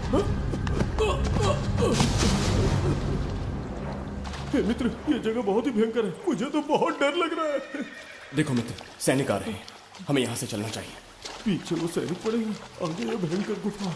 हे मित्र, ये जगह बहुत ही भयंकर है। मुझे तो बहुत डर लग रहा है। देखो मित्र, सैनिक आ रहे हैं। हमें यहाँ से चलना चाहिए। पीछे वो सैनिक पड़े हैं, आगे ये भयंकर गुफा।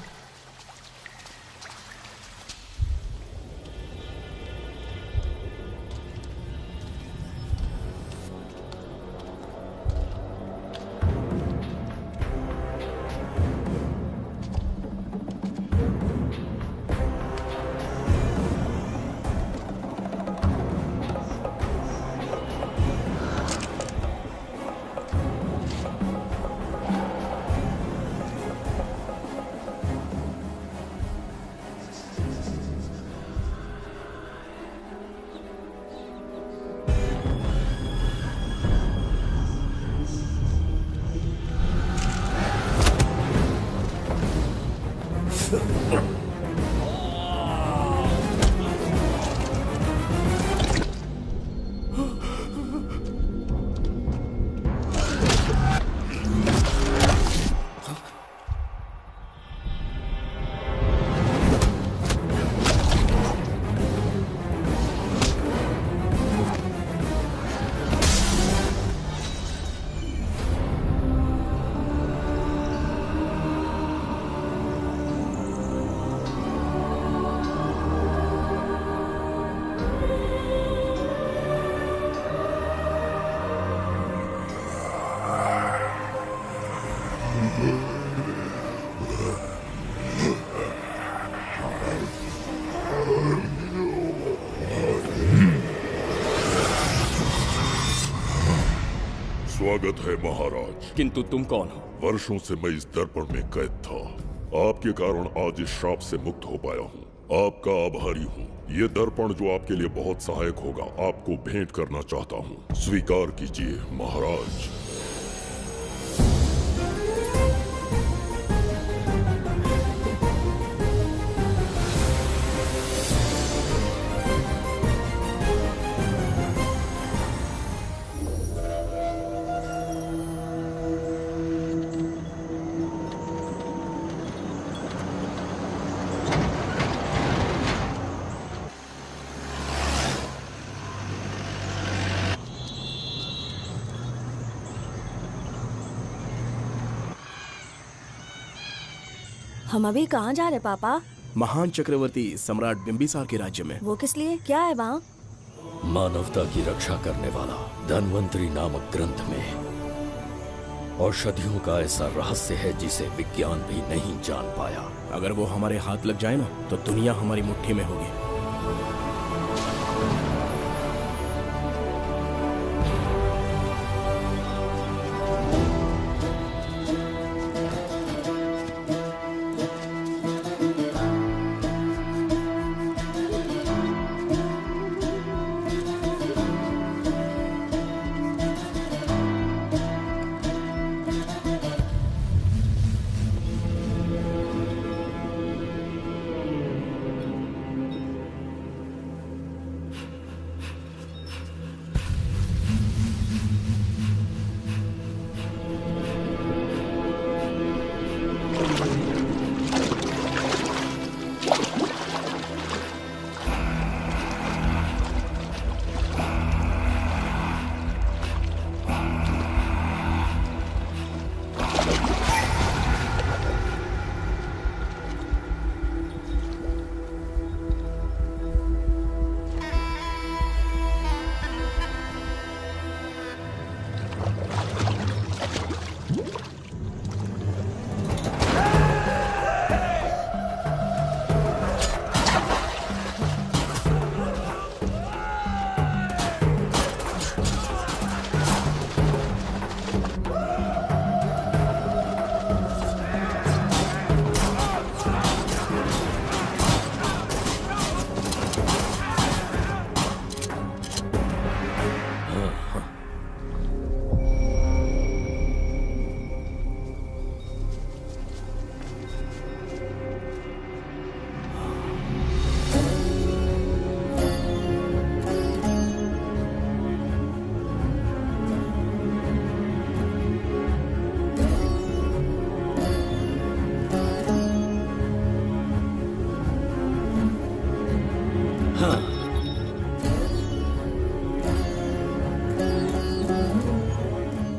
स्वागत है महाराज। किंतु तुम कौन हो? वर्षों से मैं इस दर्पण में कैद था। आपके कारण आज इस श्राप से मुक्त हो पाया हूँ। आपका आभारी हूँ। ये दर्पण जो आपके लिए बहुत सहायक होगा, आपको भेंट करना चाहता हूँ। स्वीकार कीजिए महाराज। हम अभी कहाँ जा रहे पापा? महान चक्रवर्ती सम्राट बिंबिसार के राज्य में। वो किस लिए? क्या है वहाँ? मानवता की रक्षा करने वाला धन्वंतरी नामक ग्रंथ में औषधियों का ऐसा रहस्य है जिसे विज्ञान भी नहीं जान पाया। अगर वो हमारे हाथ लग जाए ना, तो दुनिया हमारी मुट्ठी में होगी।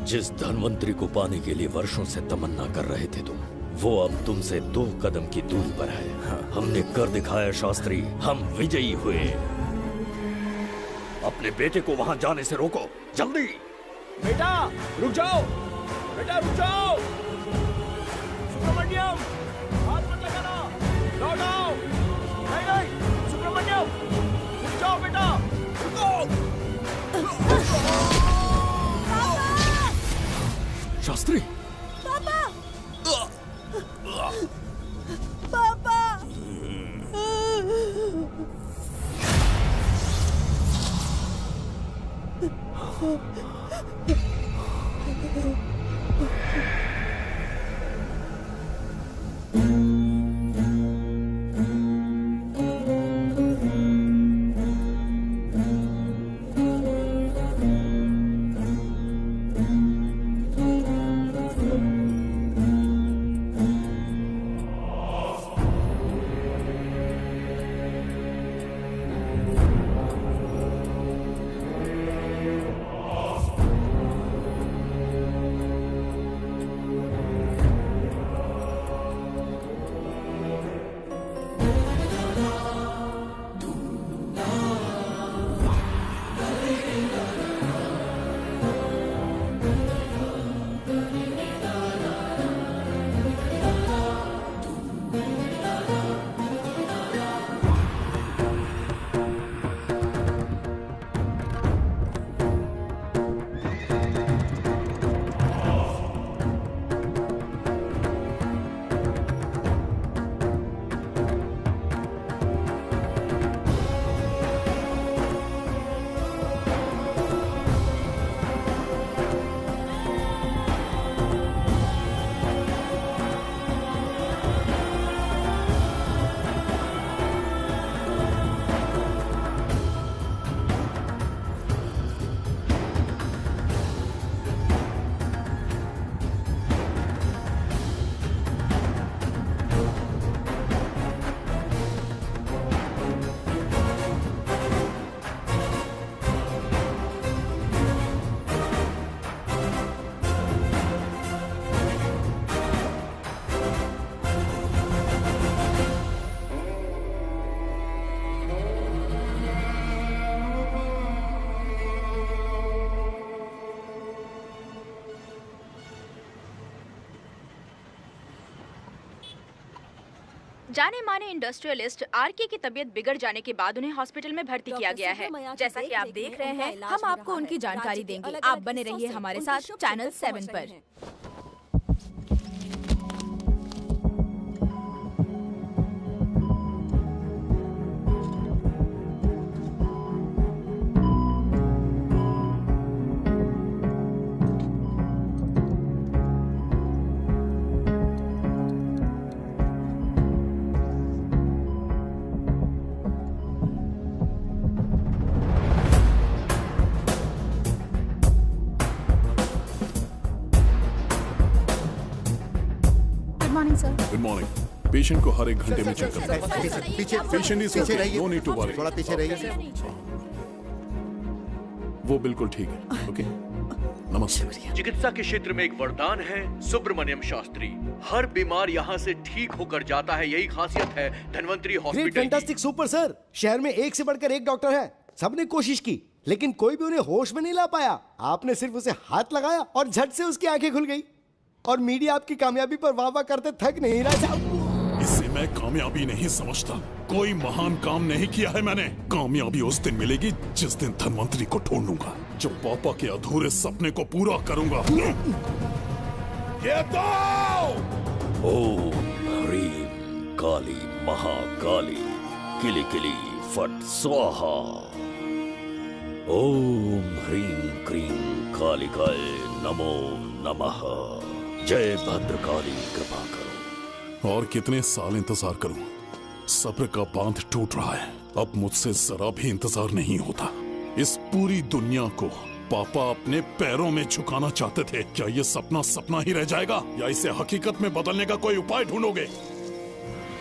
जिस धनवंतरी को पाने के लिए वर्षों से तमन्ना कर रहे थे तुम, वो अब तुमसे 2 कदम की दूरी पर है। हमने कर दिखाया शास्त्री, हम विजयी हुए। अपने बेटे को वहां जाने से रोको, जल्दी। बेटा रुक जाओ, बेटा रुक जाओ। सुब्रमण्यम, हाथ मत लगाना, लौट आओ। नहीं नहीं सुब्रमण्यम, रुक जाओ बेटा, रुको। शास्त्री, पापा पापा जाने माने इंडस्ट्रियलिस्ट आरके की तबीयत बिगड़ जाने के बाद उन्हें हॉस्पिटल में भर्ती किया गया है। जैसा कि आप देख रहे हैं, हम आपको उनकी जानकारी देंगे। आप बने रहिए हमारे साथ चैनल 7 पर। Good morning. पेशेंट को हर 1 घंटे में चेक करता है। Patient is okay, no need to worry. थोड़ा पीछे रहिए। वो बिल्कुल ठीक है। ओके, नमस्ते। चिकित्सा के क्षेत्र में एक वरदान है सुब्रमण्यम शास्त्री। हर बीमार यहाँ से ठीक होकर जाता है, यही खासियत है धनवंतरी हॉस्पिटल की। Fantastic, super sir. शहर में एक से बढ़कर एक डॉक्टर है। सबने कोशिश की लेकिन कोई भी उन्हें होश में नहीं ला पाया। आपने सिर्फ उसे हाथ लगाया और झट से उसकी आंखें खुल गई। और मीडिया आपकी कामयाबी पर वाह वाह करते थक नहीं रहा। इसे मैं कामयाबी नहीं समझता। कोई महान काम नहीं किया है मैंने। कामयाबी उस दिन मिलेगी जिस दिन धनवंतरी को ढूंढूंगा, जो पापा के अधूरे सपने को पूरा करूंगा। ये तो ओम ह्रीं काली महाकाली किली किली फट स्वाहा। ओम ह्रीं क्रीं कालिकाय नमो नमः। जय भद्रकाली, कृपा करो। और कितने साल इंतजार करूं? सब्र का बांध टूट रहा है। अब मुझसे जरा भी इंतजार नहीं होता। इस पूरी दुनिया को पापा अपने पैरों में झुकाना चाहते थे। क्या ये सपना सपना ही रह जाएगा या इसे हकीकत में बदलने का कोई उपाय ढूंढोगे?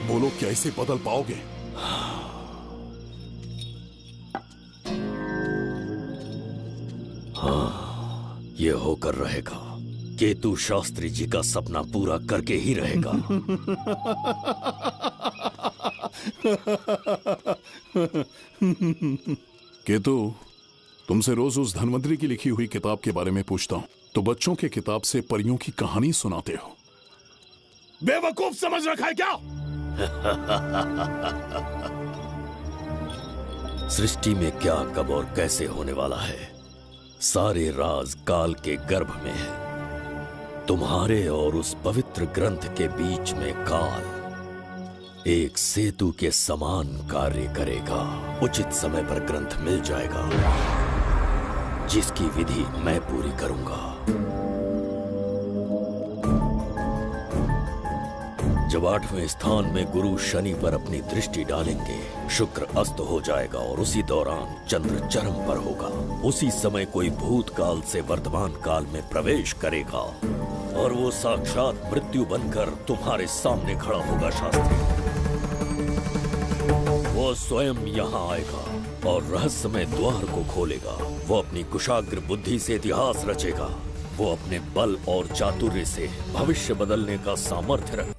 बोलो, क्या इसे बदल पाओगे? ये होकर रहेगा। केतु शास्त्री जी का सपना पूरा करके ही रहेगा। केतु, तुमसे रोज उस धनवंतरी की लिखी हुई किताब के बारे में पूछता हूं, तो बच्चों के किताब से परियों की कहानी सुनाते हो। बेवकूफ समझ रखा है क्या? सृष्टि में क्या, कब और कैसे होने वाला है, सारे राज काल के गर्भ में है। तुम्हारे और उस पवित्र ग्रंथ के बीच में काल एक सेतु के समान कार्य करेगा। उचित समय पर ग्रंथ मिल जाएगा, जिसकी विधि मैं पूरी करूंगा। जब 8वें स्थान में गुरु शनि पर अपनी दृष्टि डालेंगे, शुक्र अस्त हो जाएगा और उसी दौरान चंद्र चरम पर होगा। उसी समय कोई भूतकाल से वर्तमान काल में प्रवेश करेगा और वो साक्षात मृत्यु बनकर तुम्हारे सामने खड़ा होगा। शास्त्री, वो स्वयं यहाँ आएगा और रहस्यमय द्वार को खोलेगा। वो अपनी कुशाग्र बुद्धि से इतिहास रचेगा। वो अपने बल और चातुर्य से भविष्य बदलने का सामर्थ्य रख।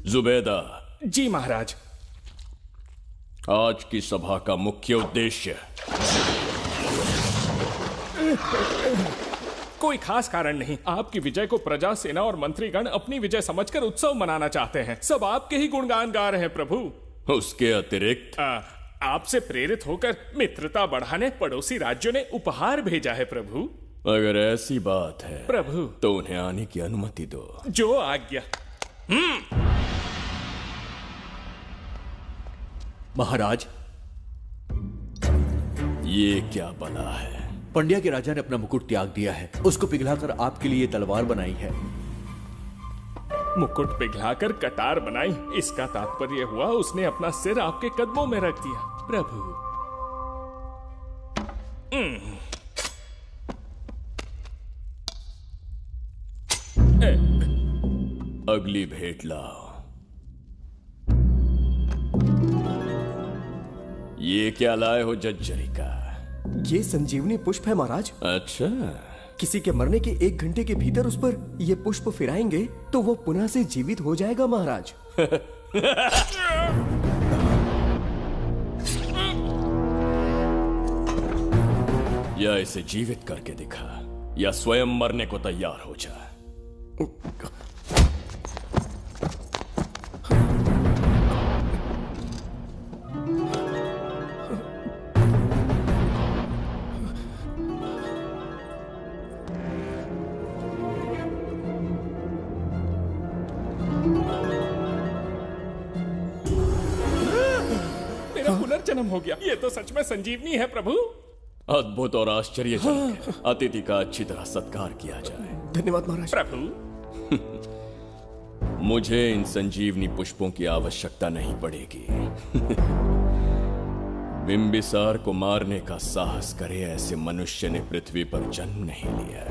जुबेदा। जी महाराज। आज की सभा का मुख्य उद्देश्य कोई खास कारण नहीं। आपकी विजय को प्रजा, सेना और मंत्रीगण अपनी विजय समझकर उत्सव मनाना चाहते हैं। सब आपके ही गुणगान गा रहे हैं प्रभु। उसके अतिरिक्त आपसे प्रेरित होकर मित्रता बढ़ाने पड़ोसी राज्यों ने उपहार भेजा है प्रभु। अगर ऐसी बात है प्रभु, तो उन्हें आने की अनुमति दो। जो आज्ञा। महाराज, ये क्या बला है? पंड्या के राजा ने अपना मुकुट त्याग दिया है। उसको पिघलाकर आपके लिए तलवार बनाई है। मुकुट पिघलाकर कटार बनाई, इसका तात्पर्य हुआ उसने अपना सिर आपके कदमों में रख दिया प्रभु। अगली भेंट लाओ। ये क्या लाए हो जज्जरी का? ये संजीवनी पुष्प है महाराज। अच्छा, किसी के मरने के 1 घंटे के भीतर उस पर ये पुष्प फिराएंगे तो वो पुनः से जीवित हो जाएगा महाराज। या इसे जीवित करके दिखा, या स्वयं मरने को तैयार हो जा। पुनर्जन्म हो गया। ये तो सच में संजीवनी है प्रभु। अद्भुत और आश्चर्यजनक है। अतिथि का अच्छी तरह सत्कार किया जाए। धन्यवाद महाराज। प्रभु, मुझे इन संजीवनी पुष्पों की आवश्यकता नहीं पड़ेगी। बिंबिसार को मारने का साहस करे ऐसे मनुष्य ने पृथ्वी पर जन्म नहीं लिया।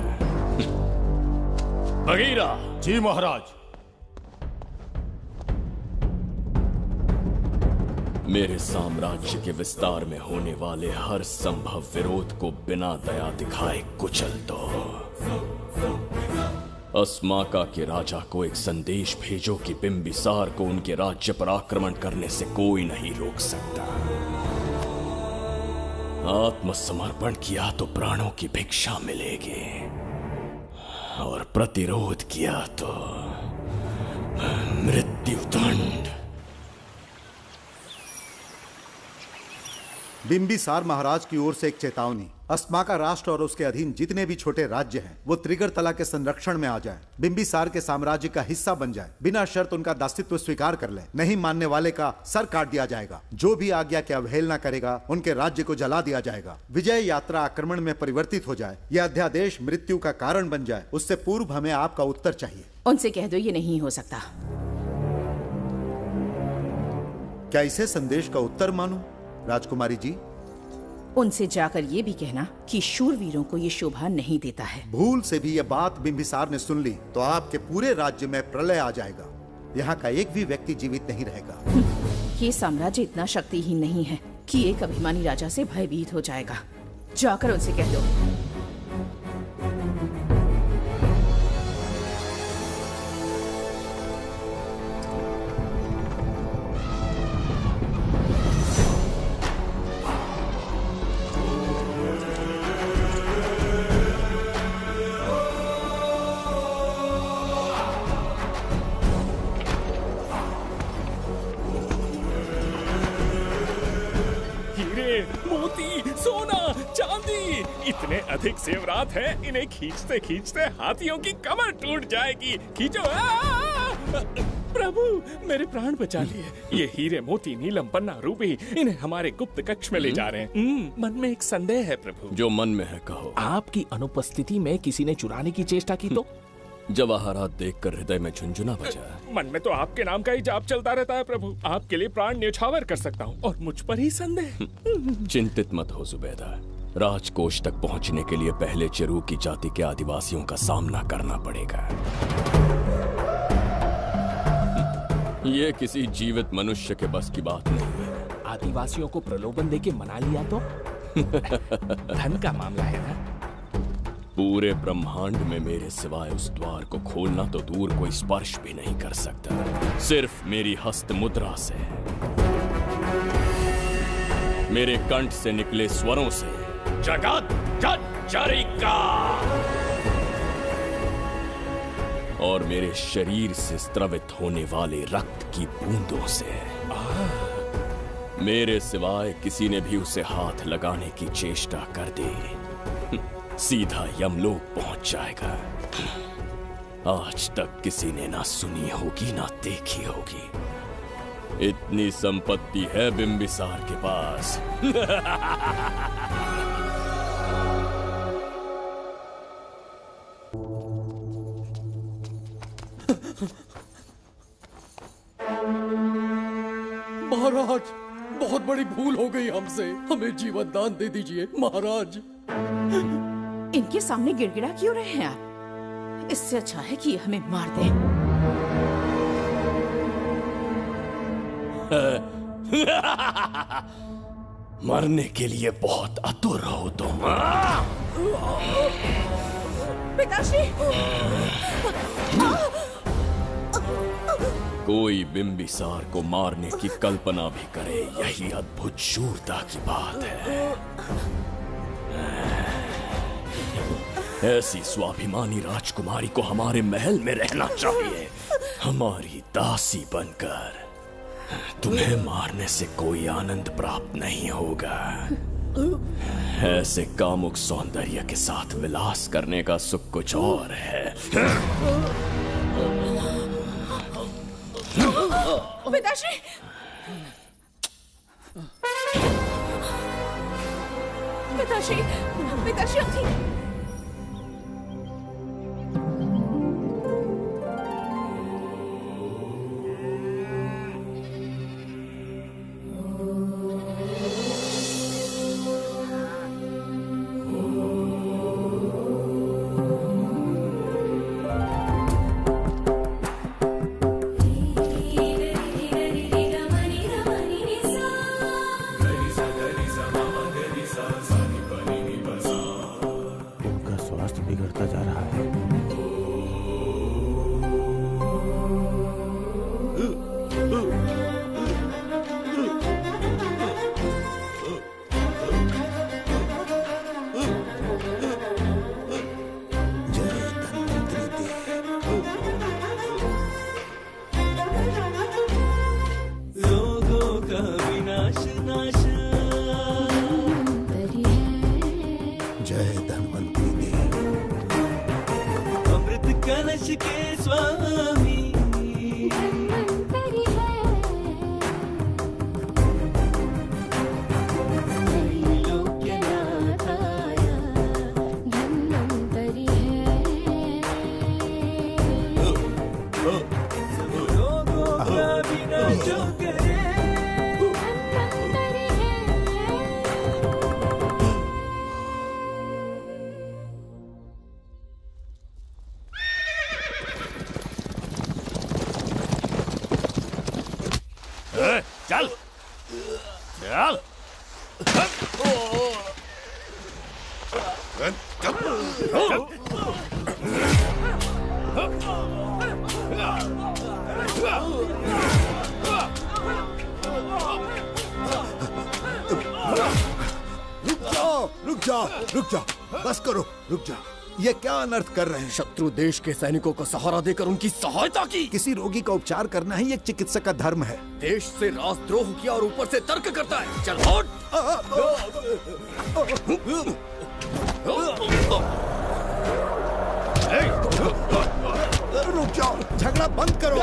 बगीरा। जी महाराज। मेरे साम्राज्य के विस्तार में होने वाले हर संभव विरोध को बिना दया दिखाए कुचल दो। अस्माका के राजा को एक संदेश भेजो कि बिंबिसार को उनके राज्य पर आक्रमण करने से कोई नहीं रोक सकता। आत्मसमर्पण किया तो प्राणों की भिक्षा मिलेगी, और प्रतिरोध किया तो मृत्युदंड। बिंबिसार महाराज की ओर से एक चेतावनी। अस्माका राष्ट्र और उसके अधीन जितने भी छोटे राज्य हैं, वो त्रिगर्तला के संरक्षण में आ जाएं, बिंबिसार के साम्राज्य का हिस्सा बन जाए, बिना शर्त उनका दासित्व स्वीकार कर ले। नहीं मानने वाले का सर काट दिया जाएगा। जो भी आज्ञा की अवहेलना करेगा, उनके राज्य को जला दिया जाएगा। विजय यात्रा आक्रमण में परिवर्तित हो जाए, यह अध्यादेश मृत्यु का कारण बन जाए, उससे पूर्व हमें आपका उत्तर चाहिए। उनसे कह दो ये नहीं हो सकता। क्या इसे संदेश का उत्तर मानूं? राजकुमारी जी, उनसे जाकर ये भी कहना कि शूरवीरों को ये शोभा नहीं देता है। भूल से भी ये बात बिंबिसार ने सुन ली तो आपके पूरे राज्य में प्रलय आ जाएगा। यहाँ का एक भी व्यक्ति जीवित नहीं रहेगा। ये साम्राज्य इतना शक्तिहीन नहीं है कि एक अभिमानी राजा से भयभीत हो जाएगा। जाकर उनसे कह दो। इतने अधिक जेवरात हैं, इन्हें खींचते खींचते हाथियों की कमर टूट जाएगी। खींचो। प्रभु, मेरे प्राण बचा लिए। ये हीरे, मोती, नीलम, पन्ना, रूबी, इन्हें हमारे गुप्त कक्ष में ले जा रहे हैं। मन में एक संदेह है प्रभु। जो मन में है कहो। आपकी अनुपस्थिति में किसी ने चुराने की चेष्टा की तो? जवाहरात देखकर हृदय में झुंझुना बजा। मन में तो आपके नाम का ही जाप चलता रहता है प्रभु। आपके लिए प्राण न्यौछावर कर सकता हूँ और मुझ पर ही संदेह। चिंतित मत हो जुबैदा। राजकोष तक पहुंचने के लिए पहले चिरूकी जाति के आदिवासियों का सामना करना पड़ेगा। ये किसी जीवित मनुष्य के बस की बात नहीं है। आदिवासियों को प्रलोभन देके मना लिया तो? धन का मामला है ना? पूरे ब्रह्मांड में मेरे सिवाय उस द्वार को खोलना तो दूर कोई स्पर्श भी नहीं कर सकता। सिर्फ मेरी हस्त मुद्रा से, मेरे कंठ से निकले स्वरों से जगत जर्जरिका और मेरे शरीर से स्त्रवित होने वाले रक्त की बूंदों से। मेरे सिवाय किसी ने भी उसे हाथ लगाने की चेष्टा कर दी, सीधा यमलोक पहुंच जाएगा। आज तक किसी ने ना सुनी होगी ना देखी होगी। इतनी संपत्ति है बिंबिसार के पास। महाराज, बहुत बड़ी भूल हो गई हमसे। हमें जीवन दान दे दीजिए महाराज। इनके सामने गिड़गिड़ा क्यों रहे हैं आप? इससे अच्छा है कि हमें मार दें। मरने के लिए बहुत आतुर हो तुम। पिताश्री! कोई बिंबिसार को मारने की कल्पना भी करे, यही अद्भुत शूरता की बात है। ऐसी स्वाभिमानी राजकुमारी को हमारे महल में रहना चाहिए, हमारी दासी बनकर। तुम्हें मारने से कोई आनंद प्राप्त नहीं होगा। ऐसे कामुक सौंदर्य के साथ विलास करने का सुख कुछ और है। पिताश्री! पिताश्री! पिताश्री उठिए! चल चल रुक जाओ, बस करो, रुक जाओ। ये क्या अनर्थ कर रहे हैं? शत्रु देश के सैनिकों को सहारा देकर उनकी सहायता की। किसी रोगी का उपचार करना ही एक चिकित्सक का धर्म है। देश से राजद्रोह किया और ऊपर से तर्क करता है। चल हट। रुक जाओ, झगड़ा बंद करो।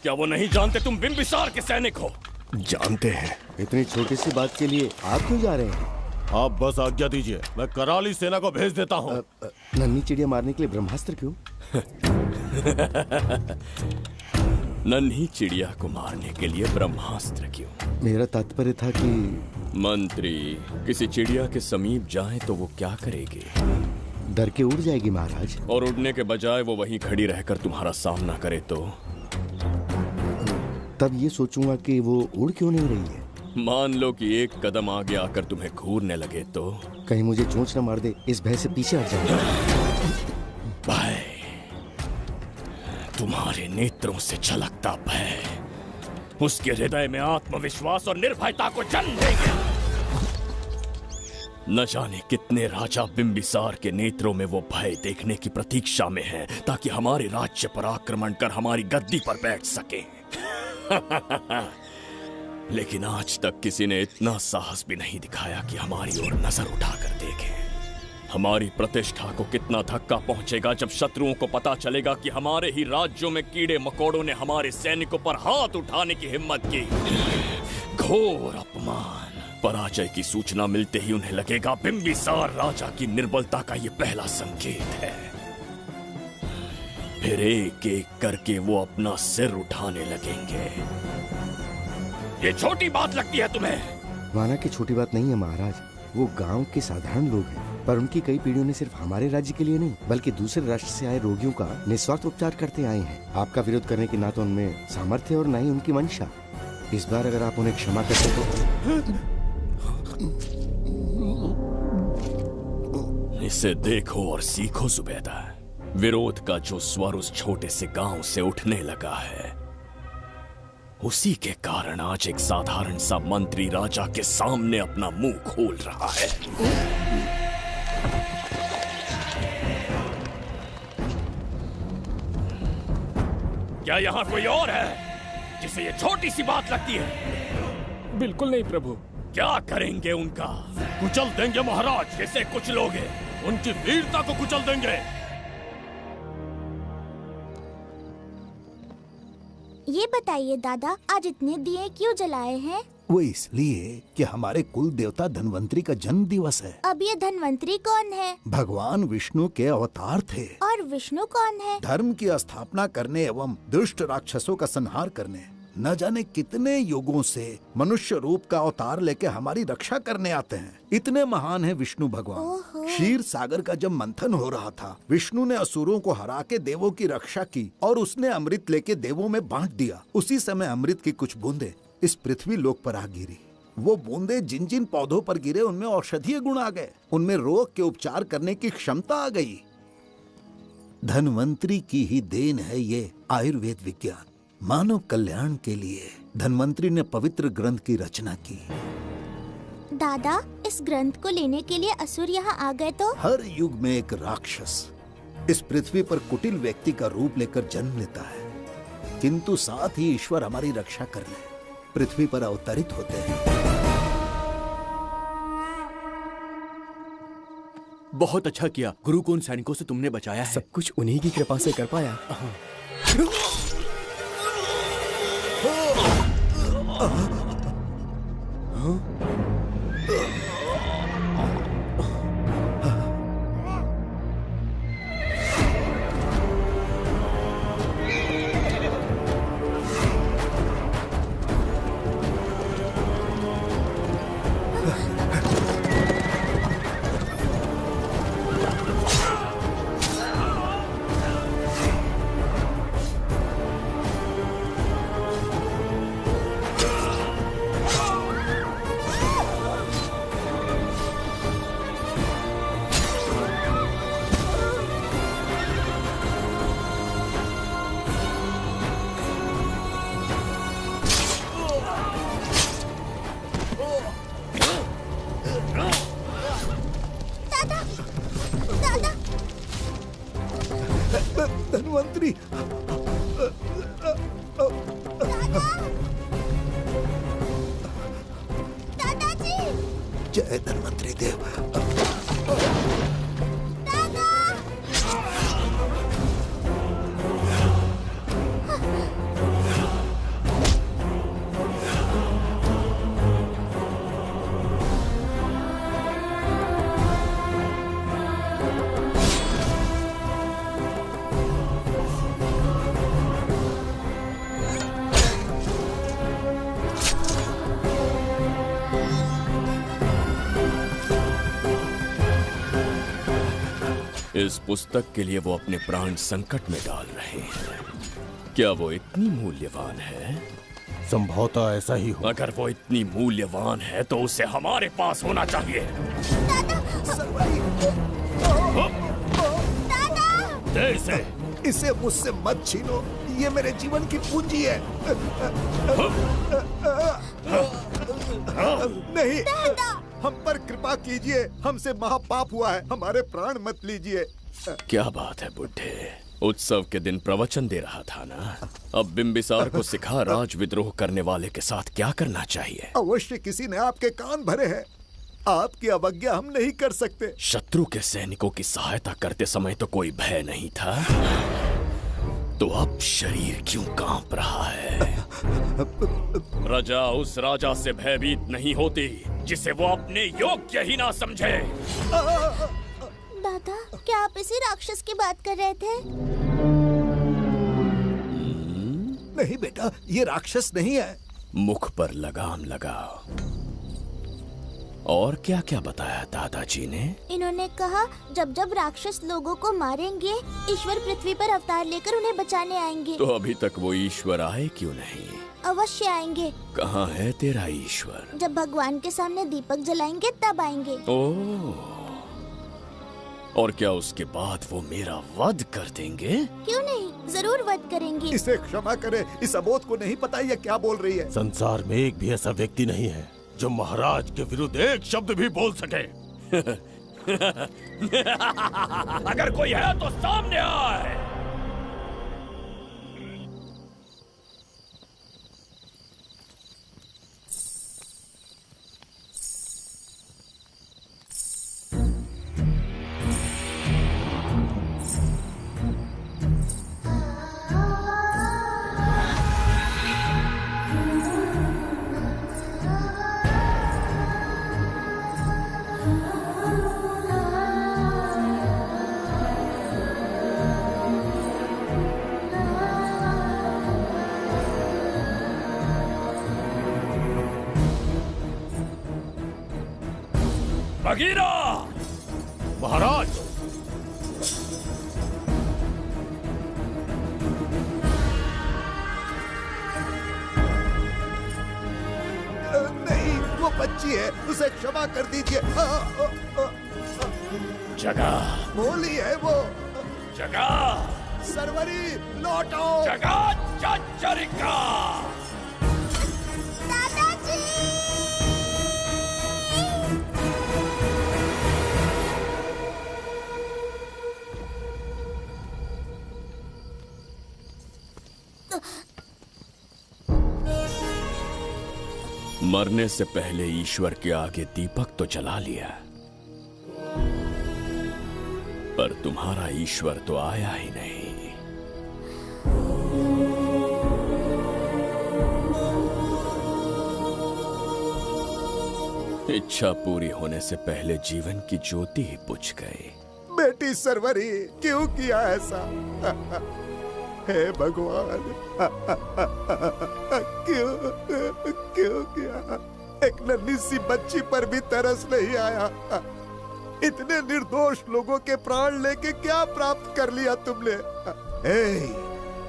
क्या वो नहीं जानते तुम बिंबिसार के सैनिक हो? जानते हैं। इतनी छोटी सी बात के लिए आप क्यों जा रहे हैं? आप बस आज्ञा दीजिए, मैं कराली सेना को भेज देता हूँ। नन्ही चिड़िया मारने के लिए ब्रह्मास्त्र क्यों? नन्ही चिड़िया को मारने के लिए ब्रह्मास्त्र क्यों? मेरा तात्पर्य था कि मंत्री किसी चिड़िया के समीप जाए तो वो क्या करेगी? डर के उड़ जाएगी महाराज। और उड़ने के बजाय वो वहीं खड़ी रहकर तुम्हारा सामना करे तो? तब ये सोचूंगा कि वो उड़ क्यों नहीं रही है। मान लो कि एक कदम आगे आकर तुम्हें घूरने लगे तो? कहीं मुझे चोंच न मार दे, इस भय से पीछे हट जाऊंगा। भय, तुम्हारे नेत्रों से झलकता भय उसके हृदय में आत्मविश्वास और निर्भयता को जन्म देगा। न जाने कितने राजा बिंबिसार के नेत्रों में वो भय देखने की प्रतीक्षा में हैं, ताकि हमारे राज्य पर आक्रमण कर हमारी गद्दी पर बैठ सके। लेकिन आज तक किसी ने इतना साहस भी नहीं दिखाया कि हमारी ओर नजर उठाकर देखे। हमारी प्रतिष्ठा को कितना धक्का पहुंचेगा जब शत्रुओं को पता चलेगा कि हमारे ही राज्यों में कीड़े मकोड़ों ने हमारे सैनिकों पर हाथ उठाने की हिम्मत की। घोर अपमान। पराजय की सूचना मिलते ही उन्हें लगेगा बिंबिसार राजा की निर्बलता का ये पहला संकेत है। फिर एक एक करके वो अपना सिर उठाने लगेंगे। ये छोटी बात लगती है तुम्हें? माना कि छोटी बात नहीं है महाराज। वो गांव के साधारण लोग हैं, पर उनकी कई पीढ़ियों ने सिर्फ हमारे राज्य के लिए नहीं बल्कि दूसरे राष्ट्र से आए रोगियों का निस्वार्थ उपचार करते आए हैं। आपका विरोध करने की ना तो उनमें सामर्थ्य और ना ही उनकी मंशा। इस बार अगर आप उन्हें क्षमा करते तो। इसे देखो और सीखो जुबैदा। विरोध का जो स्वर उस छोटे से गांव से उठने लगा है, उसी के कारण आज एक साधारण सा मंत्री राजा के सामने अपना मुंह खोल रहा है। क्या यहाँ कोई और है जिसे ये छोटी सी बात लगती है? बिल्कुल नहीं प्रभु। क्या करेंगे उनका? कुचल देंगे महाराज। जैसे कुछ लोग उनकी वीरता को कुचल देंगे। ये बताइए दादा, आज इतने दिए क्यों जलाए हैं? वो इसलिए कि हमारे कुल देवता धन्वंतरी का जन्म दिवस है। अब ये धन्वंतरी कौन है? भगवान विष्णु के अवतार थे। और विष्णु कौन है? धर्म की स्थापना करने एवं दुष्ट राक्षसों का संहार करने। न जाने कितने युगों से मनुष्य रूप का अवतार लेके हमारी रक्षा करने आते हैं। इतने महान है विष्णु भगवान। क्षीर सागर का जब मंथन हो रहा था, विष्णु ने असुरों को हरा के देवों की रक्षा की और उसने अमृत लेके देवों में बांट दिया। उसी समय अमृत की कुछ बूंदे इस पृथ्वी लोक पर आ गिरी। वो बूंदे जिन जिन पौधों पर गिरे उनमें औषधीय गुण आ गए, उनमें रोग के उपचार करने की क्षमता आ गई। धन्वंतरी की ही देन है ये आयुर्वेद विज्ञान। मानव कल्याण के लिए धन्वंतरी ने पवित्र ग्रंथ की रचना की। दादा, इस ग्रंथ को लेने के लिए असुर यहाँ आ गए तो? हर युग में एक राक्षस इस पृथ्वी पर कुटिल व्यक्ति का रूप लेकर जन्म लेता है, किंतु साथ ही ईश्वर हमारी रक्षा करने पृथ्वी पर अवतरित होते हैं। बहुत अच्छा किया गुरु को उन सैनिकों से तुमने बचाया है। सब कुछ उन्हीं की कृपा से कर पाया। जय धन्वंतरी देव। इस पुस्तक के लिए वो अपने प्राण संकट में डाल रहे हैं। क्या वो इतनी मूल्यवान है? संभवतः ऐसा ही हो। अगर वो इतनी मूल्यवान है तो उसे हमारे पास होना चाहिए। दे इसे मुझसे मत छीनो, ये मेरे जीवन की पूंजी है। नहीं, हम पर कृपा कीजिए, हमसे महापाप हुआ है, हमारे प्राण मत लीजिए। क्या बात है बुड्ढे, उत्सव के दिन प्रवचन दे रहा था ना। अब बिंबिसार को सिखा राज विद्रोह करने वाले के साथ क्या करना चाहिए। अवश्य किसी ने आपके कान भरे हैं, आपकी अवज्ञा हम नहीं कर सकते। शत्रु के सैनिकों की सहायता करते समय तो कोई भय नहीं था, तो अब शरीर क्यों कांप रहा है? प्रजा उस राजा से भयभीत नहीं होती जिसे वो अपने योग्य ही ना समझे। दादा, क्या आप इसी राक्षस की बात कर रहे थे? नहीं बेटा, ये राक्षस नहीं है। मुख पर लगाम लगाओ। और क्या क्या बताया दादाजी ने? इन्होंने कहा जब जब राक्षस लोगों को मारेंगे, ईश्वर पृथ्वी पर अवतार लेकर उन्हें बचाने आएंगे। तो अभी तक वो ईश्वर आए क्यों नहीं? अवश्य आएंगे। कहाँ है तेरा ईश्वर? जब भगवान के सामने दीपक जलाएंगे तब आएंगे। ओह, और क्या उसके बाद वो मेरा वध कर देंगे? क्यों नहीं, जरूर वध करेंगे। इसे क्षमा करे, इस अबोध को नहीं पता ये क्या बोल रही है। संसार में एक भी ऐसा व्यक्ति नहीं है जो महाराज के विरुद्ध एक शब्द भी बोल सके। अगर कोई है तो सामने आए। बगीरा! महाराज! नहीं, वो बच्ची है, उसे क्षमा कर दीजिए। जगह बोली है वो। जगह सरवरी लौटो। जगह चचरिका। मरने से पहले ईश्वर के आगे दीपक तो जला लिया, पर तुम्हारा ईश्वर तो आया ही नहीं। इच्छा पूरी होने से पहले जीवन की ज्योति ही बुझ गई। बेटी सरवरी, क्यों किया ऐसा? हे भगवान, क्यों किया? एक नन्ही सी बच्ची पर भी तरस नहीं आया। इतने निर्दोष लोगों के प्राण लेके क्या प्राप्त कर लिया तुमने?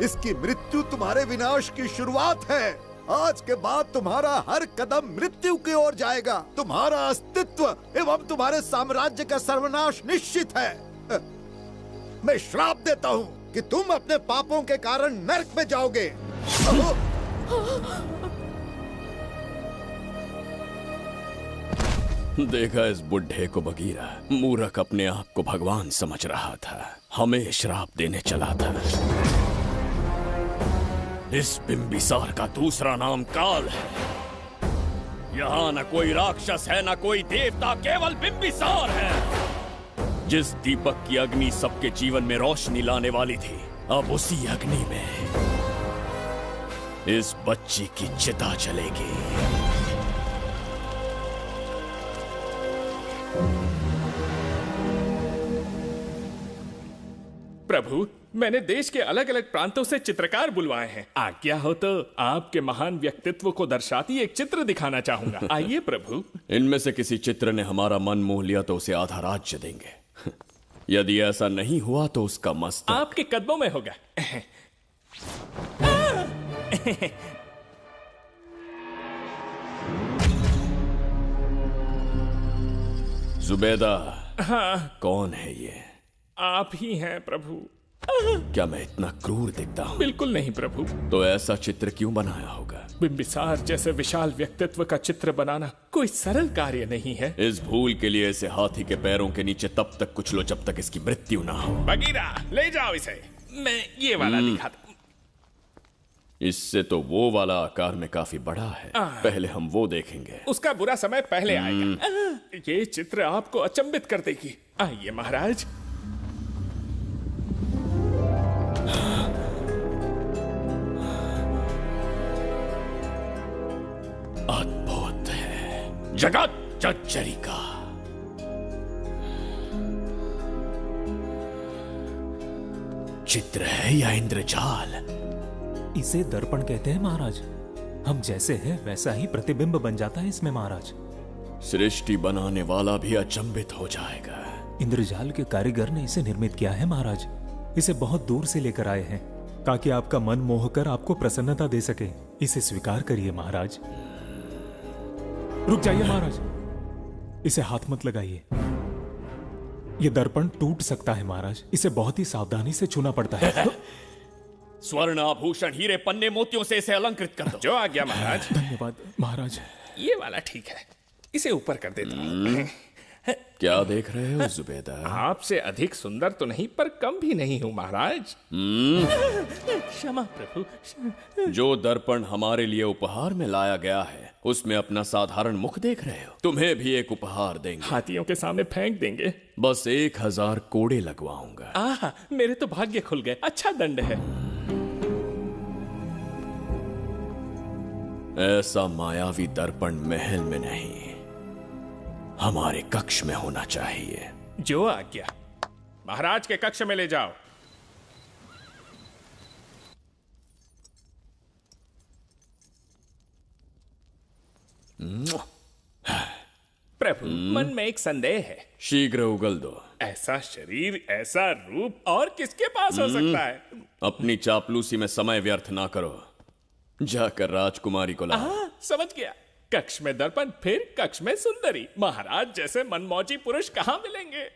इसकी मृत्यु तुम्हारे विनाश की शुरुआत है। आज के बाद तुम्हारा हर कदम मृत्यु की ओर जाएगा। तुम्हारा अस्तित्व एवं तुम्हारे साम्राज्य का सर्वनाश निश्चित है। मैं श्राप देता हूँ कि तुम अपने पापों के कारण नरक में जाओगे। देखा इस बुढ़े को बगीरा, मूर्ख अपने आप को भगवान समझ रहा था, हमें श्राप देने चला था। इस बिंबिसार का दूसरा नाम काल है, यहाँ न कोई राक्षस है, न कोई देवता, केवल बिंबिसार है। जिस दीपक की अग्नि सबके जीवन में रोशनी लाने वाली थी, अब उसी अग्नि में इस बच्ची की चिता जलेगी। प्रभु, मैंने देश के अलग अलग प्रांतों से चित्रकार बुलवाए हैं। आज्ञा हो तो आपके महान व्यक्तित्व को दर्शाती एक चित्र दिखाना चाहूंगा। आइए प्रभु। इनमें से किसी चित्र ने हमारा मन मोह लिया तो उसे आधा राज्य देंगे। यदि ऐसा नहीं हुआ तो उसका मस्तक आपके कदमों में होगा। जुबेदा। हाँ। कौन है ये? आप ही हैं प्रभु। क्या मैं इतना क्रूर दिखता हूँ? बिल्कुल नहीं प्रभु। तो ऐसा चित्र क्यों बनाया होगा? बिंबिसार जैसे विशाल व्यक्तित्व का चित्र बनाना कोई सरल कार्य नहीं है। इस भूल के लिए इसे हाथी के पैरों के नीचे तब तक कुचलो जब तक इसकी मृत्यु ना हो। बगीरा, ले जाओ इसे। मैं ये वाला दिखाता। इससे तो वो वाला आकार में काफी बड़ा है। पहले हम वो देखेंगे। उसका बुरा समय पहले आएगा। ये चित्र आपको अचंभित कर देगी। आइए महाराज। अद्भुत है। जगत जज्जरी का चित्र है या इंद्रजाल? इसे दर्पण कहते हैं महाराज। हम जैसे हैं वैसा ही प्रतिबिंब बन जाता है इसमें महाराज। सृष्टि बनाने वाला भी अचंभित हो जाएगा। इंद्रजाल के कारीगर ने इसे निर्मित किया है महाराज। इसे बहुत दूर से लेकर आए हैं ताकि आपका मन मोह कर आपको प्रसन्नता दे सके। इसे स्वीकार करिए महाराज। रुक जाइए महाराज, इसे हाथ मत लगाइए। यह दर्पण टूट सकता है महाराज। इसे बहुत ही सावधानी से छूना पड़ता है। स्वर्ण आभूषण हीरे पन्ने मोतियों से इसे अलंकृत कर दो। जो आ गया महाराज। धन्यवाद महाराज। ये वाला ठीक है, इसे ऊपर कर देता हूं। क्या देख रहे हो जुबेदा? आपसे अधिक सुंदर तो नहीं पर कम भी नहीं हूं महाराज। क्षमा प्रभु। जो दर्पण हमारे लिए उपहार में लाया गया है उसमें अपना साधारण मुख देख रहे हो? तुम्हें भी एक उपहार देंगे। हाथियों के सामने फेंक देंगे। बस 1000 कोड़े लगवाऊंगा। आहा, मेरे तो भाग्य खुल गए। अच्छा दंड है। ऐसा मायावी दर्पण महल में नहीं, हमारे कक्ष में होना चाहिए। जो आज्ञा। महाराज के कक्ष में ले जाओ। प्रभु, मन में एक संदेह है। शीघ्र उगल दो। ऐसा शरीर, ऐसा रूप और किसके पास हो सकता है? अपनी चापलूसी में समय व्यर्थ ना करो। जाकर राजकुमारी को लाओ। समझ गया। कक्ष में दर्पण, फिर कक्ष में सुंदरी। महाराज जैसे मनमौजी पुरुष कहां मिलेंगे?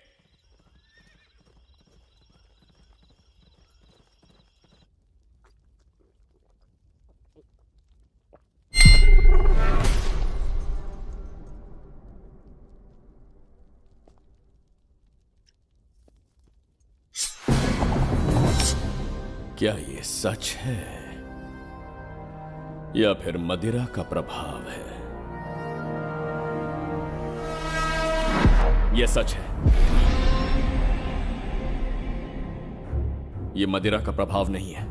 क्या ये सच है या फिर मदिरा का प्रभाव है? यह सच है। यह मदिरा का प्रभाव नहीं है।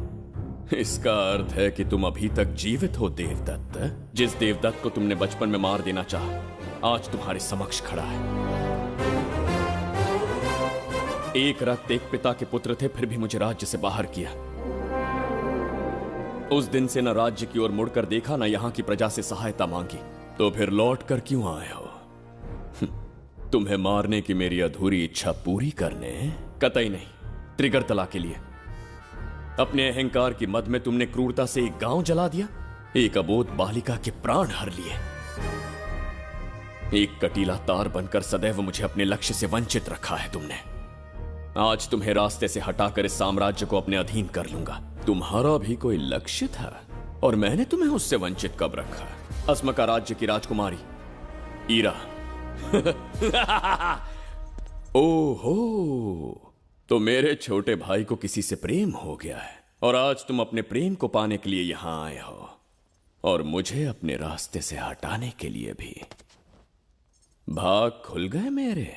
इसका अर्थ है कि तुम अभी तक जीवित हो देवदत्त। जिस देवदत्त को तुमने बचपन में मार देना चाहा, आज तुम्हारे समक्ष खड़ा है। एक रक्त एक पिता के पुत्र थे, फिर भी मुझे राज्य से बाहर किया। उस दिन से न राज्य की ओर मुड़कर देखा, न यहां की प्रजा से सहायता मांगी। तो फिर लौट कर क्यों आए हो? तुम्हें मारने की मेरी अधूरी इच्छा पूरी करने? कतई नहीं, त्रिगर्तला के लिए। अपने अहंकार की मद में तुमने क्रूरता से एक गांव जला दिया, एक अबोध बालिका के प्राण हर लिए। एक कटीला तार बनकर सदैव मुझे अपने लक्ष्य से वंचित रखा है तुमने। आज तुम्हें रास्ते से हटाकर इस साम्राज्य को अपने अधीन कर लूंगा। तुम्हारा भी कोई लक्ष्य था और मैंने तुम्हें उससे वंचित कब रखा? अस्मका राज्य की राजकुमारी ईरा। ओहो, तो मेरे छोटे भाई को किसी से प्रेम हो गया है और आज तुम अपने प्रेम को पाने के लिए यहां आए हो। और मुझे अपने रास्ते से हटाने के लिए भी। भाग खुल गए मेरे।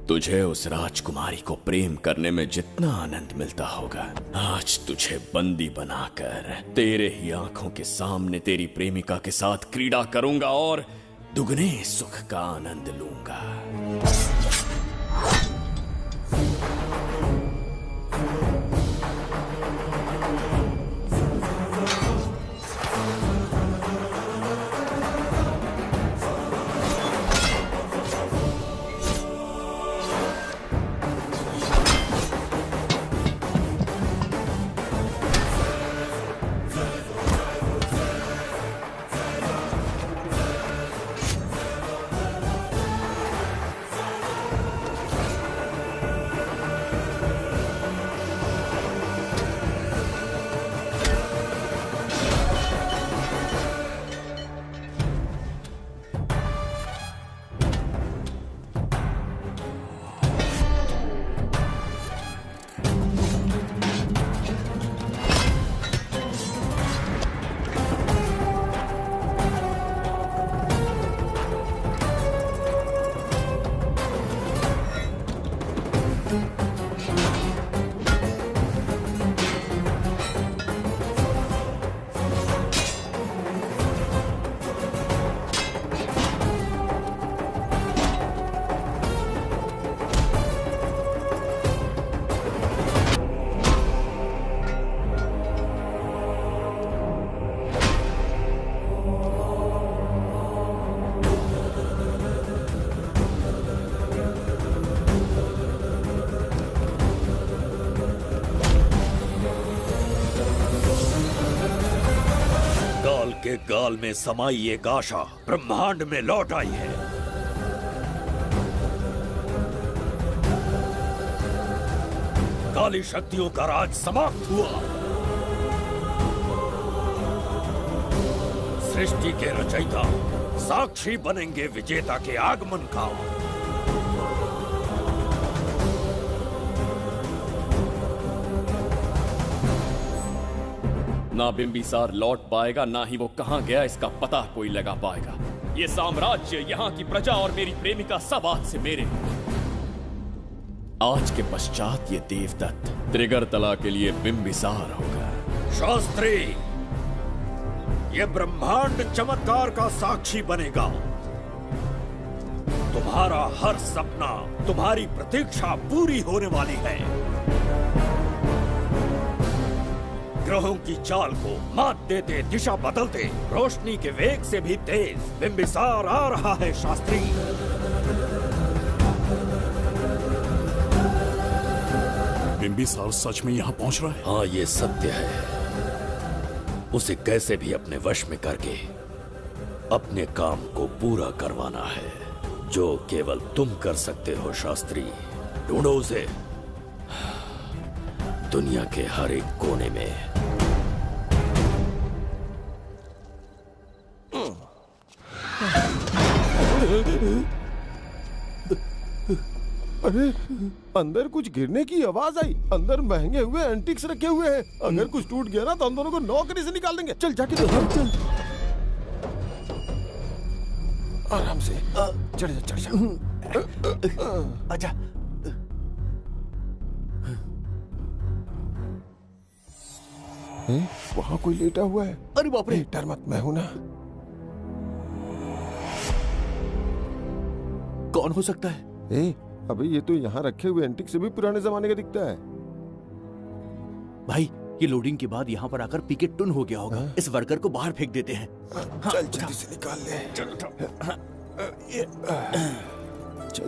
तुझे उस राजकुमारी को प्रेम करने में जितना आनंद मिलता होगा, आज तुझे बंदी बनाकर तेरे ही आंखों के सामने तेरी प्रेमिका के साथ क्रीड़ा करूंगा और दुगने सुख का आनंद लूंगा। के गाल में समाई एक आशा ब्रह्मांड में लौट आई है। काली शक्तियों का राज समाप्त हुआ। सृष्टि के रचयिता साक्षी बनेंगे विजेता के आगमन का। ना बिंबिसार लौट पाएगा, ना ही वो कहां गया इसका पता कोई लगा पाएगा। ये साम्राज्य, यहाँ की प्रजा और मेरी प्रेमिका सब आज से मेरे। आज के पश्चात ये देवदत्त त्रिगर्तला के लिए बिंबिसार होगा। शास्त्री, ये ब्रह्मांड चमत्कार का साक्षी बनेगा। तुम्हारा हर सपना, तुम्हारी प्रतीक्षा पूरी होने वाली है। ग्रहों की चाल को मात देते, दिशा बदलते, रोशनी के वेग से भी तेज बिंबिसार आ रहा है। शास्त्री, बिंबिसार सच में यहाँ पहुँच रहा है? हाँ, ये सत्य है। उसे कैसे भी अपने वश में करके अपने काम को पूरा करवाना है, जो केवल तुम कर सकते हो। शास्त्री, ढूंढो उसे दुनिया के हर एक कोने में। अरे, अंदर कुछ गिरने की आवाज आई। अंदर महंगे हुए एंटिक्स रखे हुए हैं। अगर कुछ टूट गया ना तो हम दोनों को नौकरी से निकाल देंगे। चल जाके देख। चल आराम से चढ़ जा, चढ़ जा। आजा। वहाँ कोई लेटा हुआ है। अरे बाप रे, डर मत, मैं हूं ना। कौन हो सकता है? अबे ये तो यहाँ रखे हुए एंटिक से भी पुराने जमाने का दिखता है। भाई, ये लोडिंग के बाद यहाँ पर आकर पिकेट टुन हो गया होगा। इस वर्कर को बाहर फेंक देते हैं। चल जल्दी से निकाल ले। चल